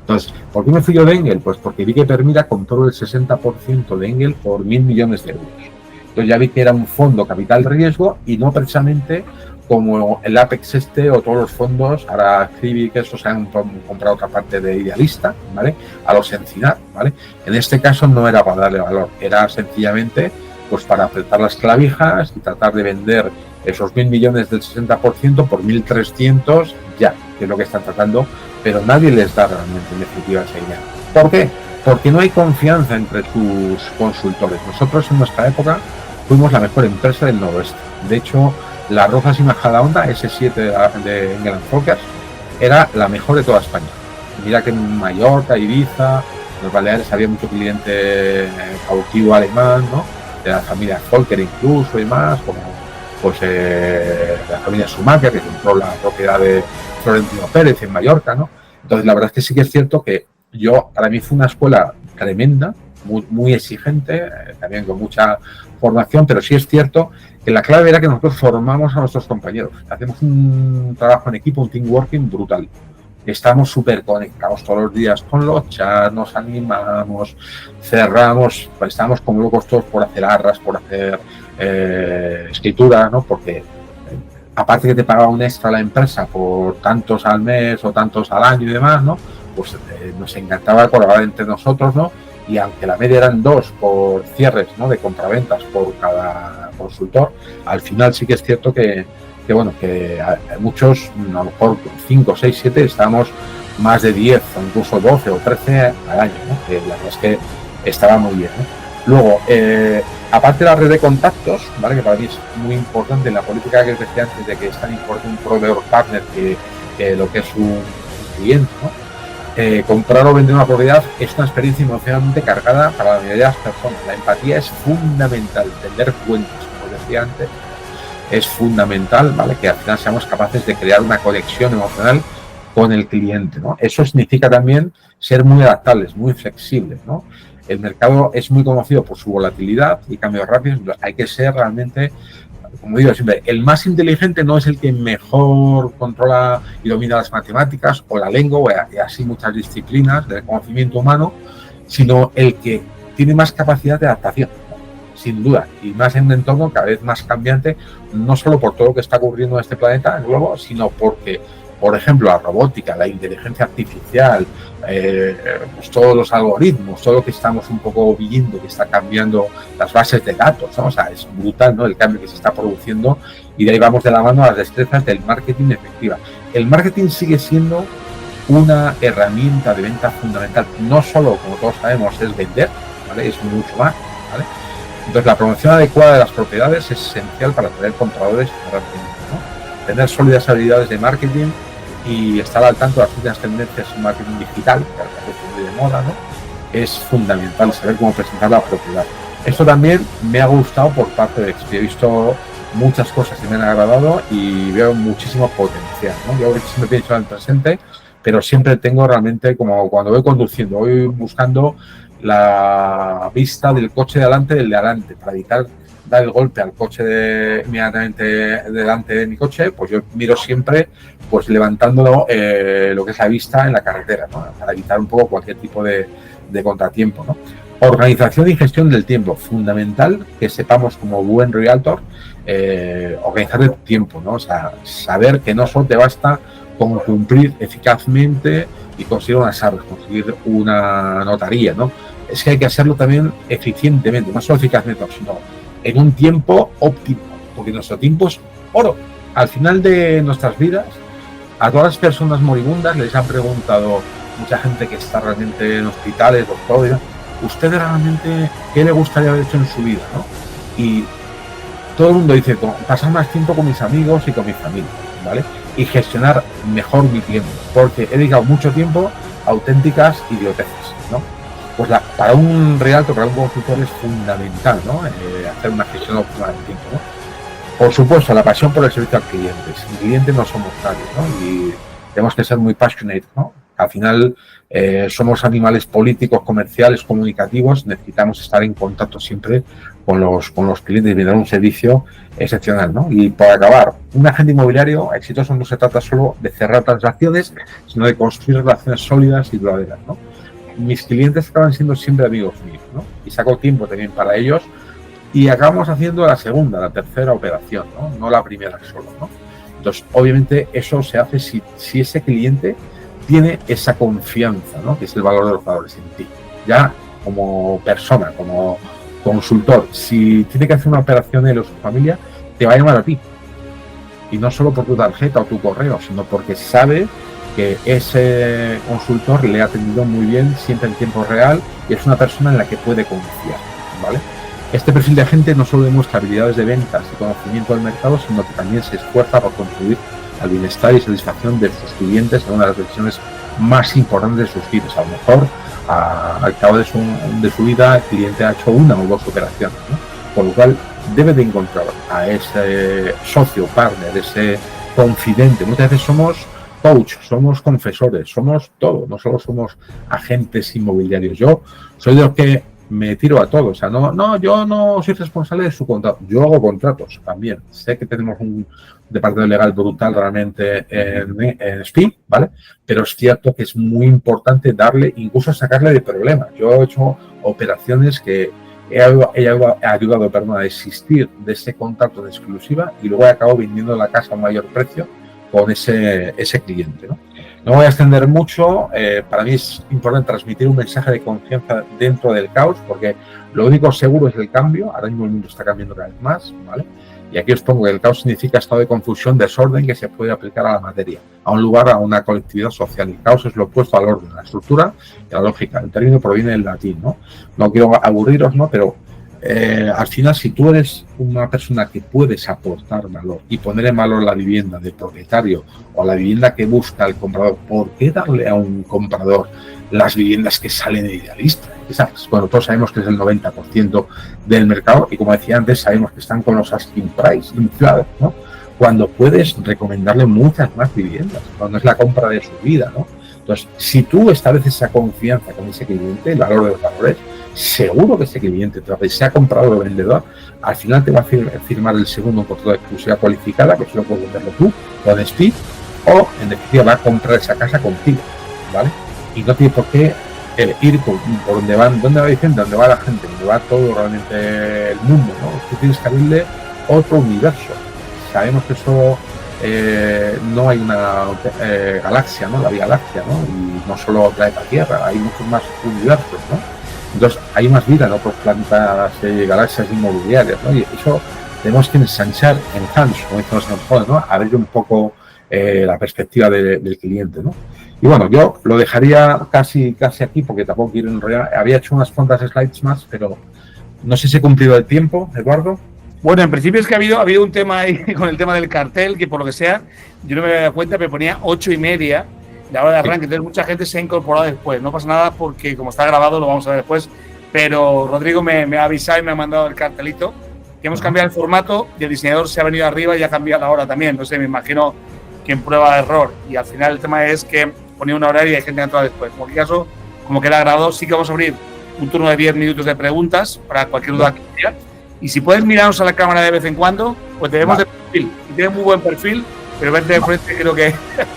Entonces, ¿por qué me fui yo de Engel? Pues porque vi que Permira compró el 60% de Engel por 1.000 millones de euros. Entonces ya vi que era un fondo capital riesgo y no precisamente como el Apex o todos los fondos, ahora Civic, que esos han comprado otra parte de Idealista, ¿vale? A los Encinar, ¿vale? En este caso no era para darle valor, era sencillamente pues para apretar las clavijas y tratar de vender esos 1.000 millones del 60% por 1.300 ya, que es lo que están tratando, pero nadie les da realmente en definitiva esa idea. ¿Por qué? Porque no hay confianza entre tus consultores. Nosotros en nuestra época fuimos la mejor empresa del noroeste. De hecho, la Rozas y Majadahonda, S7 de Engel & Volkers, era la mejor de toda España. Mira que en Mallorca, Ibiza, en los Baleares había mucho cliente cautivo alemán, ¿no? De la familia Volker incluso y más, como pues la familia Schumacher, que compró la propiedad de Florentino Pérez en Mallorca, ¿no? Entonces la verdad es que sí que es cierto que para mí fue una escuela tremenda, muy exigente, también con mucha formación, pero sí es cierto que la clave era que nosotros formamos a nuestros compañeros. Hacemos un trabajo en equipo, un team working brutal. Estamos súper conectados todos los días con los chats, nos animamos, cerramos, pues estamos como locos todos por hacer arras, por hacer escritura, ¿no? Porque aparte que te pagaba un extra la empresa por tantos al mes o tantos al año y demás, ¿no? Pues nos encantaba colaborar entre nosotros, ¿no? Y aunque la media eran 2 por cierres, ¿no? De compraventas por cada consultor, al final sí que es cierto que muchos, a lo mejor 5, 6, 7, estábamos más de 10 o incluso 12 o 13 al año, ¿no? Que la verdad es que estaba muy bien, ¿no? Luego, aparte de la red de contactos, ¿vale? Que para mí es muy importante en la política que os decía antes de que es tan importante un proveedor partner que lo que es un cliente, ¿no? Comprar o vender una propiedad es una experiencia emocionalmente cargada para la mayoría de las personas. La empatía es fundamental, tender cuentas, como decía antes, es fundamental, ¿vale? Que al final seamos capaces de crear una conexión emocional con el cliente, ¿no? Eso significa también ser muy adaptables, muy flexibles, ¿no? El mercado es muy conocido por su volatilidad y cambios rápidos, entonces hay que ser realmente, como digo siempre, el más inteligente no es el que mejor controla y domina las matemáticas o la lengua y así muchas disciplinas del conocimiento humano, sino el que tiene más capacidad de adaptación, sin duda, y más en un entorno cada vez más cambiante, no solo por todo lo que está ocurriendo en este planeta, en globo, sino porque, por ejemplo, la robótica, la inteligencia artificial, pues todos los algoritmos, todo lo que estamos un poco viendo que está cambiando las bases de datos, ¿no? O sea, es brutal, ¿no? El cambio que se está produciendo y de ahí vamos de la mano a las destrezas del marketing efectiva. El marketing sigue siendo una herramienta de venta fundamental, no solo, como todos sabemos, es vender, ¿vale? Es mucho más, ¿vale? Entonces, la promoción adecuada de las propiedades es esencial para atraer compradores rápidamente, ¿no? Tener sólidas habilidades de marketing y estar al tanto de las últimas tendencias en marketing digital, que ahora es muy de moda, ¿no? Es fundamental saber cómo presentar la propiedad. Esto también me ha gustado por parte de Expi. He visto muchas cosas que me han agradado y veo muchísimo potencial, ¿no? Yo siempre pienso en el presente, pero siempre tengo realmente, como cuando voy conduciendo, voy buscando la vista del coche de adelante del de adelante para evitar dar el golpe al coche inmediatamente delante de mi coche. Pues yo miro siempre pues levantando lo que es la vista en la carretera, ¿no? Para evitar un poco cualquier tipo de contratiempo, ¿no? Organización y gestión del tiempo, fundamental que sepamos como buen realtor organizar el tiempo, ¿no? O sea, saber que no solo te basta con cumplir eficazmente y conseguir unas arras, conseguir una notaría, ¿no? Es que hay que hacerlo también eficientemente, no solo eficazmente, sino en un tiempo óptimo, porque nuestro tiempo es oro. Al final de nuestras vidas, a todas las personas moribundas les han preguntado, mucha gente que está realmente en hospitales, doctores, ¿usted realmente qué le gustaría haber hecho en su vida, ¿no? Y todo el mundo dice, pasar más tiempo con mis amigos y con mi familia, ¿vale? Y gestionar mejor mi tiempo, porque he dedicado mucho tiempo a auténticas idioteces, ¿no? Pues para un realtor, para un consultor es fundamental, ¿no? Hacer una gestión óptima del tiempo, ¿no? Por supuesto, la pasión por el servicio al cliente. Sin cliente no somos nadie, ¿no? Y tenemos que ser muy passionate, ¿no? Al final somos animales políticos, comerciales, comunicativos, necesitamos estar en contacto siempre con los clientes y brindar un servicio excepcional, ¿no? Y por acabar, un agente inmobiliario exitoso no se trata solo de cerrar transacciones, sino de construir relaciones sólidas y duraderas, ¿no? Mis clientes acaban siendo siempre amigos míos, ¿no? Y saco tiempo también para ellos y acabamos haciendo la segunda, la tercera operación, ¿no? No la primera solo, ¿no? Entonces, obviamente, eso se hace si ese cliente tiene esa confianza, ¿no? Que es el valor de los valores en ti. Ya como persona, como consultor, si tiene que hacer una operación él o su familia, te va a llamar a ti. Y no solo por tu tarjeta o tu correo, sino porque sabe que ese consultor le ha atendido muy bien, siempre en tiempo real, y es una persona en la que puede confiar, ¿vale? Este perfil de agente no solo demuestra habilidades de ventas y conocimiento del mercado, sino que también se esfuerza por contribuir al bienestar y satisfacción de sus clientes en una de las decisiones más importantes de sus vidas. A lo mejor, al cabo de su vida, el cliente ha hecho una o dos operaciones, ¿no? Por lo cual, debe de encontrar a ese socio, partner, ese confidente. Muchas veces somos coach, somos confesores, somos todo, no solo somos agentes inmobiliarios. Yo soy de los que me tiro a todo, o sea, yo no soy responsable de su contrato, yo hago contratos también. Sé que tenemos un departamento legal brutal realmente en SPI, ¿vale? Pero es cierto que es muy importante darle, incluso sacarle de problemas. Yo he hecho operaciones que he ayudado a desistir de ese contrato de exclusiva y luego he acabado vendiendo la casa a un mayor precio con ese cliente, ¿no? No voy a extender mucho, para mí es importante transmitir un mensaje de confianza dentro del caos, porque lo único seguro es el cambio, ahora mismo el mundo está cambiando cada vez más, ¿vale? Y aquí os pongo que el caos significa estado de confusión, desorden que se puede aplicar a la materia, a un lugar, a una colectividad social. El caos es lo opuesto al orden, a la estructura y a la lógica. El término proviene del latín, ¿no? No quiero aburriros, ¿no? Pero al final, si tú eres una persona que puedes aportar valor y poner en valor la vivienda del propietario o la vivienda que busca el comprador, ¿por qué darle a un comprador las viviendas que salen idealistas? ¿Sabes? Bueno, todos sabemos que es el 90% del mercado y, como decía antes, sabemos que están con los asking price inflados, ¿no? Cuando puedes recomendarle muchas más viviendas, cuando es la compra de su vida, ¿no? Entonces, si tú estableces esa confianza con ese cliente, el valor de los valores, seguro que ese cliente, tras de sea comprador o vendedor, al final te va a firmar el segundo contrato de exclusividad cualificada, que solo puedes venderlo tú, con Speed, o en definitiva va a comprar esa casa contigo, ¿vale? Y no tiene por qué ir por donde va diciendo, donde va la gente, donde va todo realmente el mundo, ¿no? Tú tienes que abrirle otro universo. Sabemos que eso no hay una galaxia, ¿no? La Vía Láctea, ¿no? Y no solo planeta Tierra, hay muchos más universos, ¿no? Entonces hay más vida en otros planetas, galaxias inmobiliarias, ¿no? Y eso tenemos que ensanchar, como decimos en el juego, ¿no? Abrir un poco la perspectiva del cliente, ¿no? Y bueno, yo lo dejaría casi aquí porque tampoco quiero enrollar. Había hecho unas cuantas slides más, pero no sé si he cumplido el tiempo, Eduardo. Bueno, en principio es que ha habido un tema ahí con el tema del cartel, que por lo que sea, yo no me había dado cuenta, me ponía 8:30 la hora de arranque, entonces mucha gente se ha incorporado después. No pasa nada porque como está grabado lo vamos a ver después, pero Rodrigo me ha avisado y me ha mandado el cartelito que hemos cambiado el formato y el diseñador se ha venido arriba y ha cambiado la hora también. No sé, me imagino que en prueba de error. Y al final el tema es que ponía una hora y hay gente que ha entrado después. En cualquier caso, como queda grabado, sí que vamos a abrir un turno de 10 minutos de preguntas para cualquier duda que haya. Y si puedes mirarnos a la cámara de vez en cuando, pues te vemos de perfil. Y tienes muy buen perfil, pero verte de frente creo que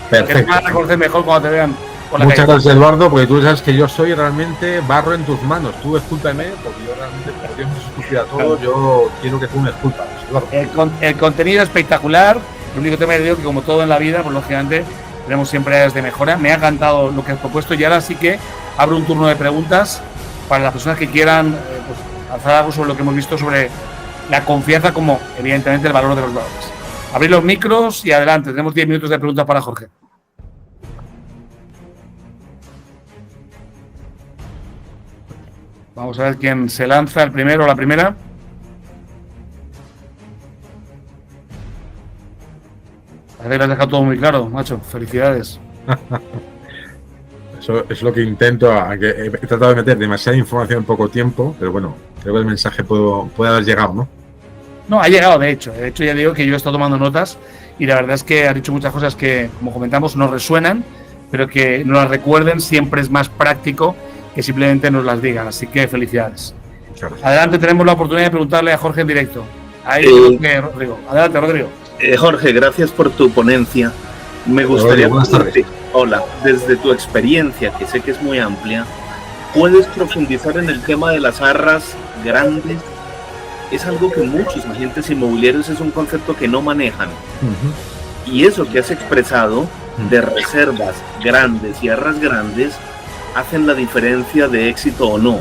te van a reconocer mejor cuando te vean por la calle. Muchas gracias, Eduardo, porque tú sabes que yo soy realmente barro en tus manos. Tú escúlpame, porque yo realmente, como Dios nos esculpir a todos, yo quiero que tú me esculpas, Eduardo. El contenido es espectacular. El único tema que digo que, como todo en la vida, pues lógicamente tenemos siempre áreas de mejora. Me ha encantado lo que has propuesto y ahora sí que abro un turno de preguntas para las personas que quieran pues, alzar algo sobre lo que hemos visto sobre la confianza como, evidentemente, el valor de los valores. Abrir los micros y adelante. Tenemos 10 minutos de preguntas para Jorge. Vamos a ver quién se lanza, el primero o la primera. Parece que lo has dejado todo muy claro, macho. Felicidades. Eso es lo que intento, aunque he tratado de meter demasiada información en poco tiempo, pero bueno, creo que el mensaje puede haber llegado, ¿no? No, ha llegado, de hecho. De hecho, ya digo que yo he estado tomando notas y la verdad es que ha dicho muchas cosas que, como comentamos, nos resuenan. pero que nos las recuerden siempre es más práctico que simplemente nos las digan. Así que felicidades. Adelante, tenemos la oportunidad de preguntarle a Jorge en directo. Ahí, Rodrigo. Adelante, Rodrigo. Jorge, gracias por tu ponencia. Me gustaría preguntarte, hola, desde tu experiencia, que sé que es muy amplia, ¿puedes profundizar en el tema de las arras grandes? Es algo que muchos agentes inmobiliarios es un concepto que no manejan. Y eso que has expresado de reservas grandes y arras grandes hacen la diferencia de éxito o no.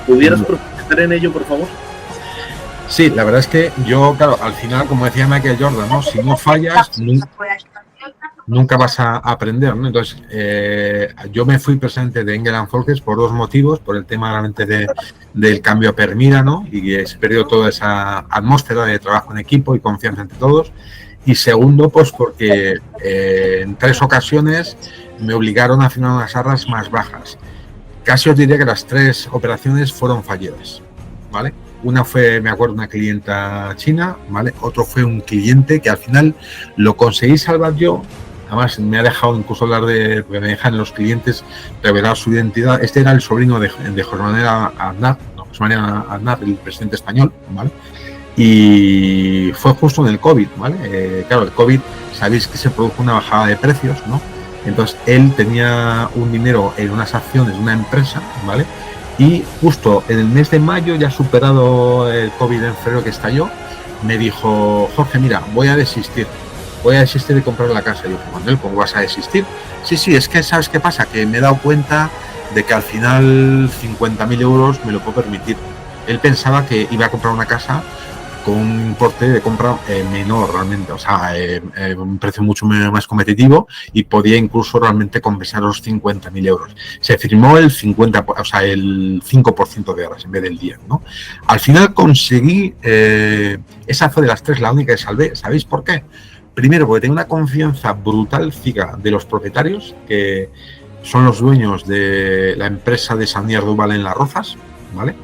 ¿Pudieras profundizar en ello, por favor? Sí, la verdad es que yo, claro, al final, como decía Michael Jordan, ¿no? Si no fallas, nunca vas a aprender, ¿no? Entonces, yo me fui presidente de Engel & Folkes por dos motivos, por el tema realmente del cambio a Permira, ¿no? Y he perdido toda esa atmósfera de trabajo en equipo y confianza entre todos. Y segundo, pues porque en 3 ocasiones me obligaron a firmar unas arras más bajas. Casi os diría que las 3 operaciones fueron fallidas, ¿vale? Una fue, me acuerdo, una clienta china, ¿vale? Otro fue un cliente que al final lo conseguí salvar yo. Además, me ha dejado incluso hablar porque me dejan los clientes revelar su identidad. Este era el sobrino de José Manuel Aznar, José Manuel Aznar, el presidente español, ¿vale? Y fue justo en el COVID, ¿vale? Claro, el COVID, sabéis que se produjo una bajada de precios, ¿no? Entonces, él tenía un dinero en unas acciones de una empresa, ¿vale? Y justo en el mes de mayo, ya superado el COVID en febrero que estalló, me dijo, Jorge, mira, voy a desistir de comprar la casa. Y yo dije, Manuel, ¿cómo vas a desistir? Sí, es que ¿sabes qué pasa? Que me he dado cuenta de que al final 50.000 euros me lo puedo permitir. Él pensaba que iba a comprar una casa con un importe de compra menor realmente, o sea, un precio mucho más competitivo y podía incluso realmente compensar los 50.000 euros. Se firmó el 50, o sea, el 5% de horas en vez del 10, ¿no? Al final conseguí, esa fue de las 3 la única que salvé. ¿Sabéis por qué? Primero, porque tenía una confianza brutal ciega de los propietarios, que son los dueños de la empresa de Sanier Duval en Las Rozas, ¿vale?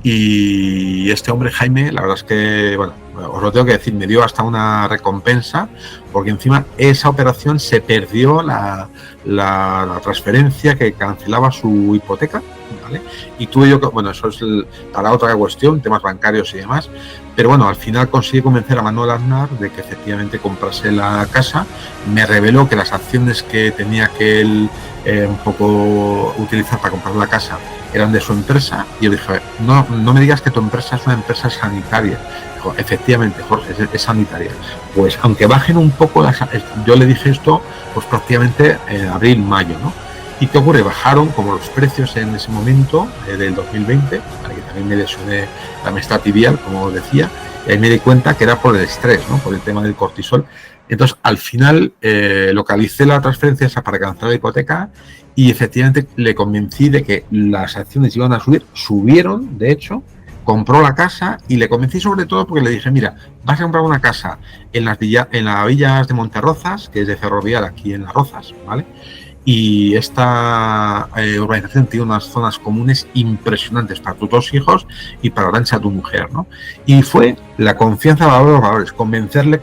Y este hombre, Jaime, la verdad es que, bueno, os lo tengo que decir, me dio hasta una recompensa, porque encima esa operación se perdió la transferencia que cancelaba su hipoteca, ¿vale? Y tuve yo que, bueno, eso es para otra cuestión, temas bancarios y demás, pero bueno, al final conseguí convencer a Manuel Aznar de que efectivamente comprase la casa. Me reveló que las acciones que tenía que él un poco utilizar para comprar la casa eran de su empresa, y yo dije, no me digas que tu empresa es una empresa sanitaria. Dijo, efectivamente, Jorge, es sanitaria. Pues aunque bajen un poco, yo le dije esto, pues prácticamente en abril, mayo, ¿no? ¿Y qué ocurre? Bajaron como los precios en ese momento del 2020, para que también me lesioné la amistad tibial, como os decía, y ahí me di cuenta que era por el estrés, ¿no? Por el tema del cortisol. Entonces, al final, localicé la transferencia esa para cancelar la hipoteca y efectivamente le convencí de que las acciones iban a subir. Subieron, de hecho, compró la casa y le convencí sobre todo porque le dije, mira, vas a comprar una casa en las villas de Monterrozas, que es de Ferrovial aquí en Las Rozas, ¿vale? Y esta urbanización tiene unas zonas comunes impresionantes para tus 2 hijos y para Arancha, tu mujer, ¿no? Y fue la confianza, valores, convencerle,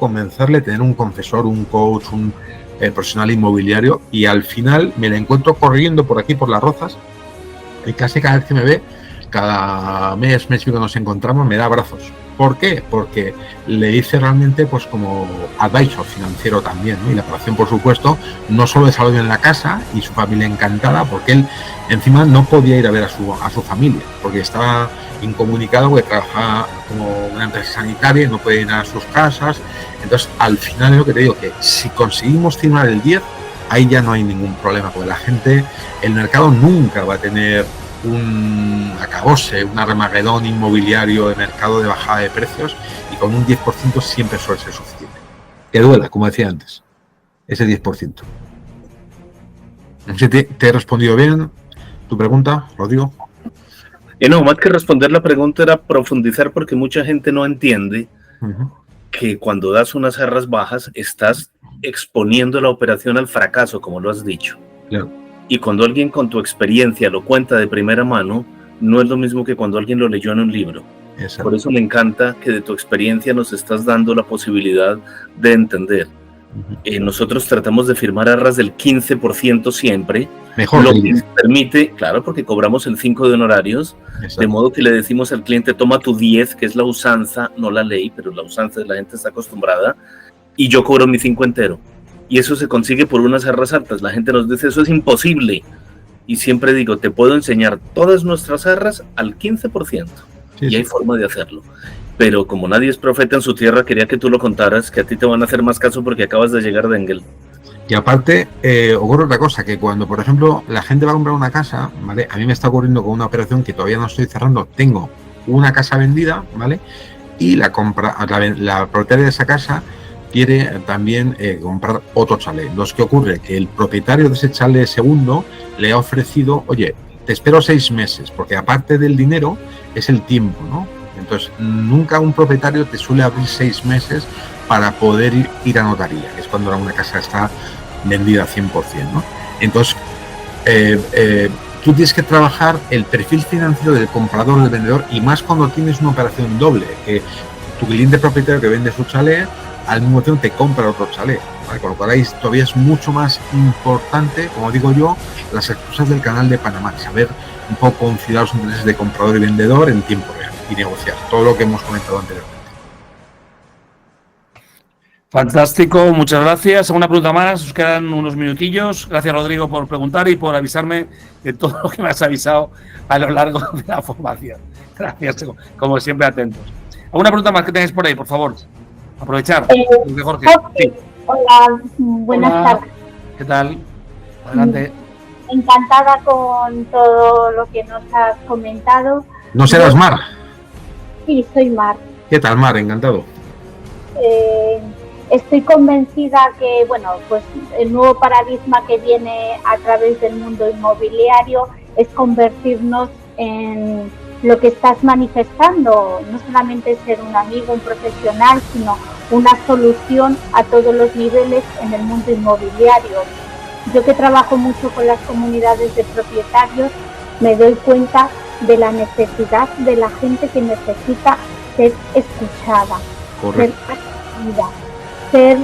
tener un confesor, un coach, un profesional inmobiliario, y al final me la encuentro corriendo por aquí, por Las Rozas, y casi cada vez que me ve, cada mes y medio nos encontramos, me da abrazos. ¿Por qué? Porque le hice realmente pues como advisor financiero también, ¿no? Y la operación, por supuesto, no solo desarrolló en la casa y su familia encantada, porque él encima no podía ir a ver a su familia, porque estaba incomunicado, porque trabajaba como una empresa sanitaria y no podía ir a sus casas. Entonces, al final es lo que te digo, que si conseguimos firmar el 10, ahí ya no hay ningún problema, porque la gente, el mercado nunca va a tener un acabose, un armagedón inmobiliario de mercado de bajada de precios, y con un 10% siempre suele ser suficiente. Que duela, como decía antes, ese 10%. No sé si te he respondido bien tu pregunta, Rodrigo. No, más que responder la pregunta era profundizar, porque mucha gente no entiende que cuando das unas arras bajas estás exponiendo la operación al fracaso, como lo has dicho. Claro. Y cuando alguien con tu experiencia lo cuenta de primera mano, no es lo mismo que cuando alguien lo leyó en un libro. Exacto. Por eso me encanta que de tu experiencia nos estás dando la posibilidad de entender. Nosotros tratamos de firmar arras del 15% siempre. Mejor lo que nos permite, claro, porque cobramos el 5 de honorarios, exacto, de modo que le decimos al cliente, toma tu 10, que es la usanza, no la ley, pero la usanza, la gente está acostumbrada, y yo cobro mi 5 entero. Y eso se consigue por unas arras altas. La gente nos dice, eso es imposible. Y siempre digo, te puedo enseñar todas nuestras arras al 15%. Sí, y hay forma de hacerlo. Pero como nadie es profeta en su tierra, quería que tú lo contaras, que a ti te van a hacer más caso porque acabas de llegar de Engel. Y aparte, ocurre otra cosa, que cuando, por ejemplo, la gente va a comprar una casa, ¿vale? A mí me está ocurriendo con una operación que todavía no estoy cerrando. Tengo una casa vendida, ¿vale? Y la propietaria de esa casa quiere también comprar otro chalet. Lo que ocurre que el propietario de ese chalet segundo le ha ofrecido, oye, te espero 6 meses, porque aparte del dinero es el tiempo, ¿no? Entonces, nunca un propietario te suele abrir 6 meses para poder ir a notaría, que es cuando una casa está vendida 100%, ¿no? Entonces, tú tienes que trabajar el perfil financiero del comprador, del vendedor, y más cuando tienes una operación doble, que tu cliente propietario que vende su chalet, al mismo tiempo te compra otro chalet, ¿vale? Con lo cual ahí todavía es mucho más importante, como digo yo, las excusas del canal de Panamá, saber un poco conciliar los intereses de comprador y vendedor en tiempo real y negociar todo lo que hemos comentado anteriormente. Fantástico, muchas gracias. Una pregunta más, os quedan unos minutillos. Gracias, Rodrigo, por preguntar y por avisarme de todo lo que me has avisado a lo largo de la formación. Gracias, como siempre, atentos. ¿Alguna pregunta más que tenéis por ahí, por favor? Aprovechar. Jorge. Sí. Hola, buenas tardes. ¿Qué tal? Adelante. Encantada con todo lo que nos has comentado. ¿No serás Mar? Sí, soy Mar. ¿Qué tal, Mar? Encantado. Estoy convencida que, bueno, pues el nuevo paradigma que viene a través del mundo inmobiliario es convertirnos en lo que estás manifestando, no solamente ser un amigo, un profesional, sino una solución a todos los niveles en el mundo inmobiliario. Yo que trabajo mucho con las comunidades de propietarios, me doy cuenta de la necesidad de la gente que necesita ser escuchada, correcto, ser atendida, ser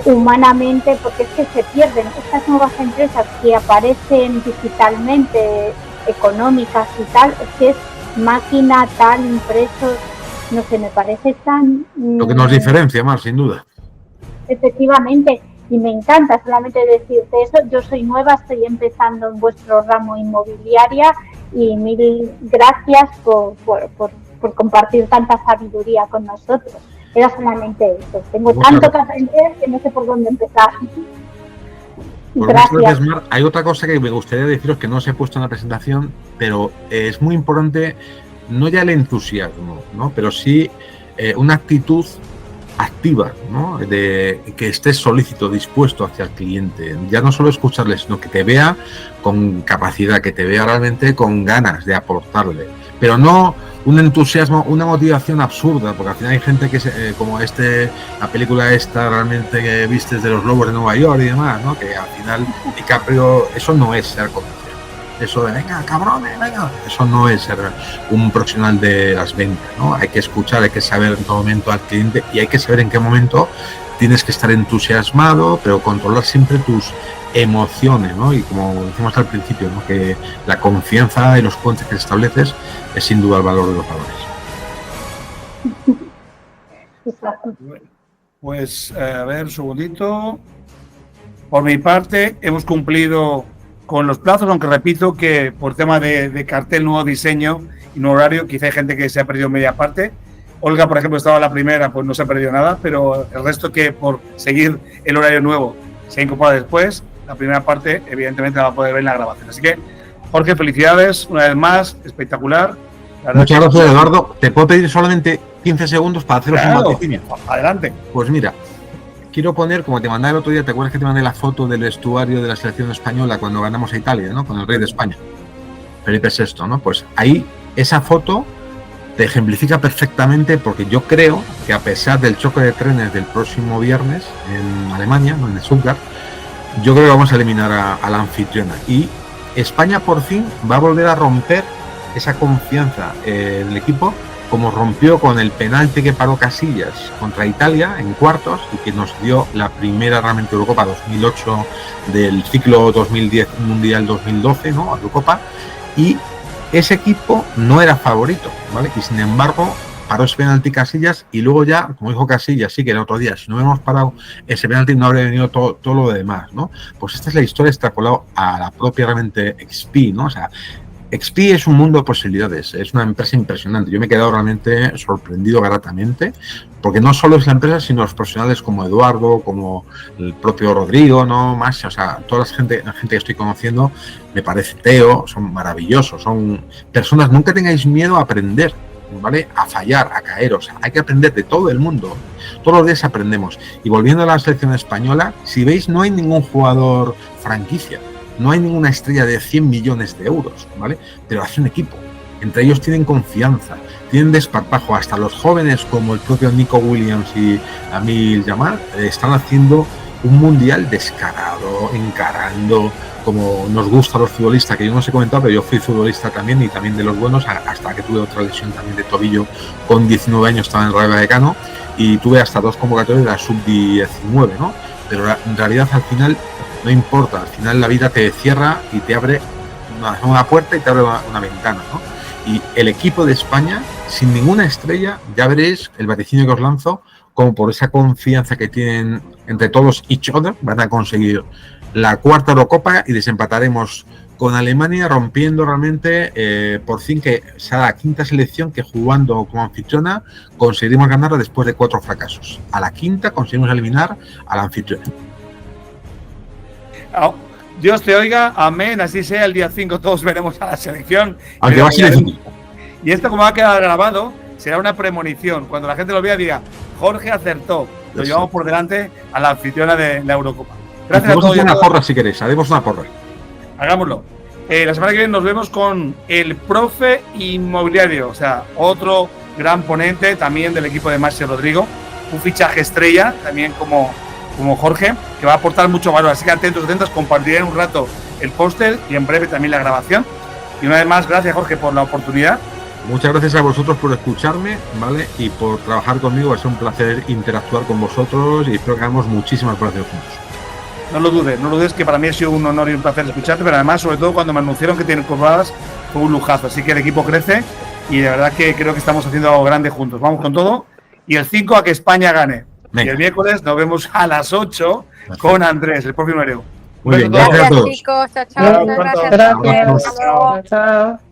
humanamente, porque es que se pierden estas nuevas empresas que aparecen digitalmente, económicas y tal, es que es máquina, tal, impresos, no sé, me parece tan... Lo que nos diferencia más, sin duda. Efectivamente, y me encanta solamente decirte eso. Yo soy nueva, estoy empezando en vuestro ramo inmobiliaria y mil gracias por compartir tanta sabiduría con nosotros. Era solamente eso. Tengo tanto que aprender que no sé por dónde empezar. Gracias. Mar. Hay otra cosa que me gustaría deciros que no se ha puesto en la presentación, pero es muy importante, no ya el entusiasmo, ¿no? Pero sí una actitud activa, ¿no? De que estés solícito, dispuesto hacia el cliente. Ya no solo escucharle, sino que te vea con capacidad, que te vea realmente con ganas de aportarle. Pero no un entusiasmo, una motivación absurda, porque al final hay gente que, como la película esta realmente que vistes de los lobos de Nueva York y demás, ¿no? Que al final DiCaprio, eso no es ser comercial. Eso de, venga, cabrones, venga. Eso no es ser un profesional de las ventas, ¿no? Hay que escuchar, hay que saber en todo momento al cliente y hay que saber en qué momento tienes que estar entusiasmado, pero controlar siempre tus emociones, ¿no? Y como decimos al principio, ¿no? Que la confianza y los puentes que estableces es sin duda el valor de los valores. Pues a ver, un segundito. Por mi parte, hemos cumplido con los plazos, aunque repito que por tema de cartel, nuevo diseño y nuevo horario, quizá hay gente que se ha perdido media parte. Olga, por ejemplo, estaba la primera, pues no se ha perdido nada, pero el resto que por seguir el horario nuevo se ha incorporado después, la primera parte evidentemente la va a poder ver en la grabación. Así que, Jorge, felicidades una vez más, espectacular. Muchas gracias, Eduardo. ¿Te puedo pedir solamente 15 segundos para haceros un vaticinio? Adelante. Pues mira, quiero poner, como te mandé el otro día, ¿te acuerdas que te mandé la foto del vestuario de la selección española cuando ganamos a Italia, ¿no? Con el rey de España, Felipe VI, ¿no? Pues ahí, esa foto te ejemplifica perfectamente, porque yo creo que a pesar del choque de trenes del próximo viernes en Alemania, ¿no? En Stuttgart, yo creo que vamos a eliminar a la anfitriona. Y España por fin va a volver a romper esa confianza del equipo como rompió con el penalti que paró Casillas contra Italia en cuartos y que nos dio la primera realmente Eurocopa 2008 del ciclo 2010 Mundial 2012, ¿no? Eurocopa, y ese equipo no era favorito, ¿vale? Y sin embargo paró ese penalti Casillas y luego ya, como dijo Casillas, sí que el otro día, si no hubiéramos parado ese penalti no habría venido todo lo demás, ¿no? Pues esta es la historia extrapolada a la propia realmente XP, ¿no? O sea, XP es un mundo de posibilidades, es una empresa impresionante. Yo me he quedado realmente sorprendido gratamente, porque no solo es la empresa, sino los profesionales como Eduardo, como el propio Rodrigo, ¿no? Más, o sea, toda la gente que estoy conociendo, me parece Teo, son maravillosos, son personas, nunca tengáis miedo a aprender, ¿vale? A fallar, a caer, o sea, hay que aprender de todo el mundo. Todos los días aprendemos. Y volviendo a la selección española, si veis, no hay ningún jugador franquicia. No hay ninguna estrella de 100 millones de euros, ¿vale? Pero hace un equipo. Entre ellos tienen confianza, tienen desparpajo. Hasta los jóvenes como el propio Nico Williams y Amil Yamal están haciendo un mundial descarado, encarando, como nos gusta a los futbolistas, que yo no os he comentado, pero yo fui futbolista también y también de los buenos, hasta que tuve otra lesión también de tobillo con 19 años, estaba en el Rayo Vallecano y tuve hasta 2 convocatorias de la sub-19, ¿no? Pero en realidad al final no importa, al final la vida te cierra y te abre una puerta y te abre una ventana, ¿no? Y el equipo de España, sin ninguna estrella, ya veréis el vaticinio que os lanzo, como por esa confianza que tienen entre todos each other, van a conseguir la 4ª Eurocopa y desempataremos con Alemania, rompiendo realmente por fin que será la 5ª selección que jugando como anfitriona conseguiremos ganarla después de 4 fracasos. A la 5ª conseguimos eliminar a la anfitriona. Oh, Dios te oiga, amén, así sea, el día 5 todos veremos a la selección. Aunque va a ser difícil. Y esto, como va a quedar grabado, será una premonición. Cuando la gente lo vea, diga, Jorge acertó. Lo llevamos por delante a la anfitriona de la Eurocopa. Gracias a todos. Haremos una porra si queréis, haremos una porra. Hagámoslo. La semana que viene nos vemos con el profe inmobiliario, o sea, otro gran ponente también del equipo de Maxi Rodrigo, un fichaje estrella, también como Jorge, que va a aportar mucho valor. Así que atentos, compartiré en un rato el póster y en breve también la grabación. Y una vez más, gracias Jorge por la oportunidad. Muchas gracias a vosotros por escucharme, ¿vale? Y por trabajar conmigo. Va a ser un placer interactuar con vosotros y espero que hagamos muchísimas cosas juntos. No lo dudes que para mí ha sido un honor y un placer escucharte, pero además, sobre todo cuando me anunciaron que tienen incorporadas, fue un lujazo. Así que el equipo crece y de verdad que creo que estamos haciendo algo grande juntos. Vamos con todo. Y el 5 a que España gane. Venga. Y el miércoles nos vemos a las 8 con Andrés, el profe Nuevo. Muy bien, gracias a todos. Chicos, chao. Gracias. Chao.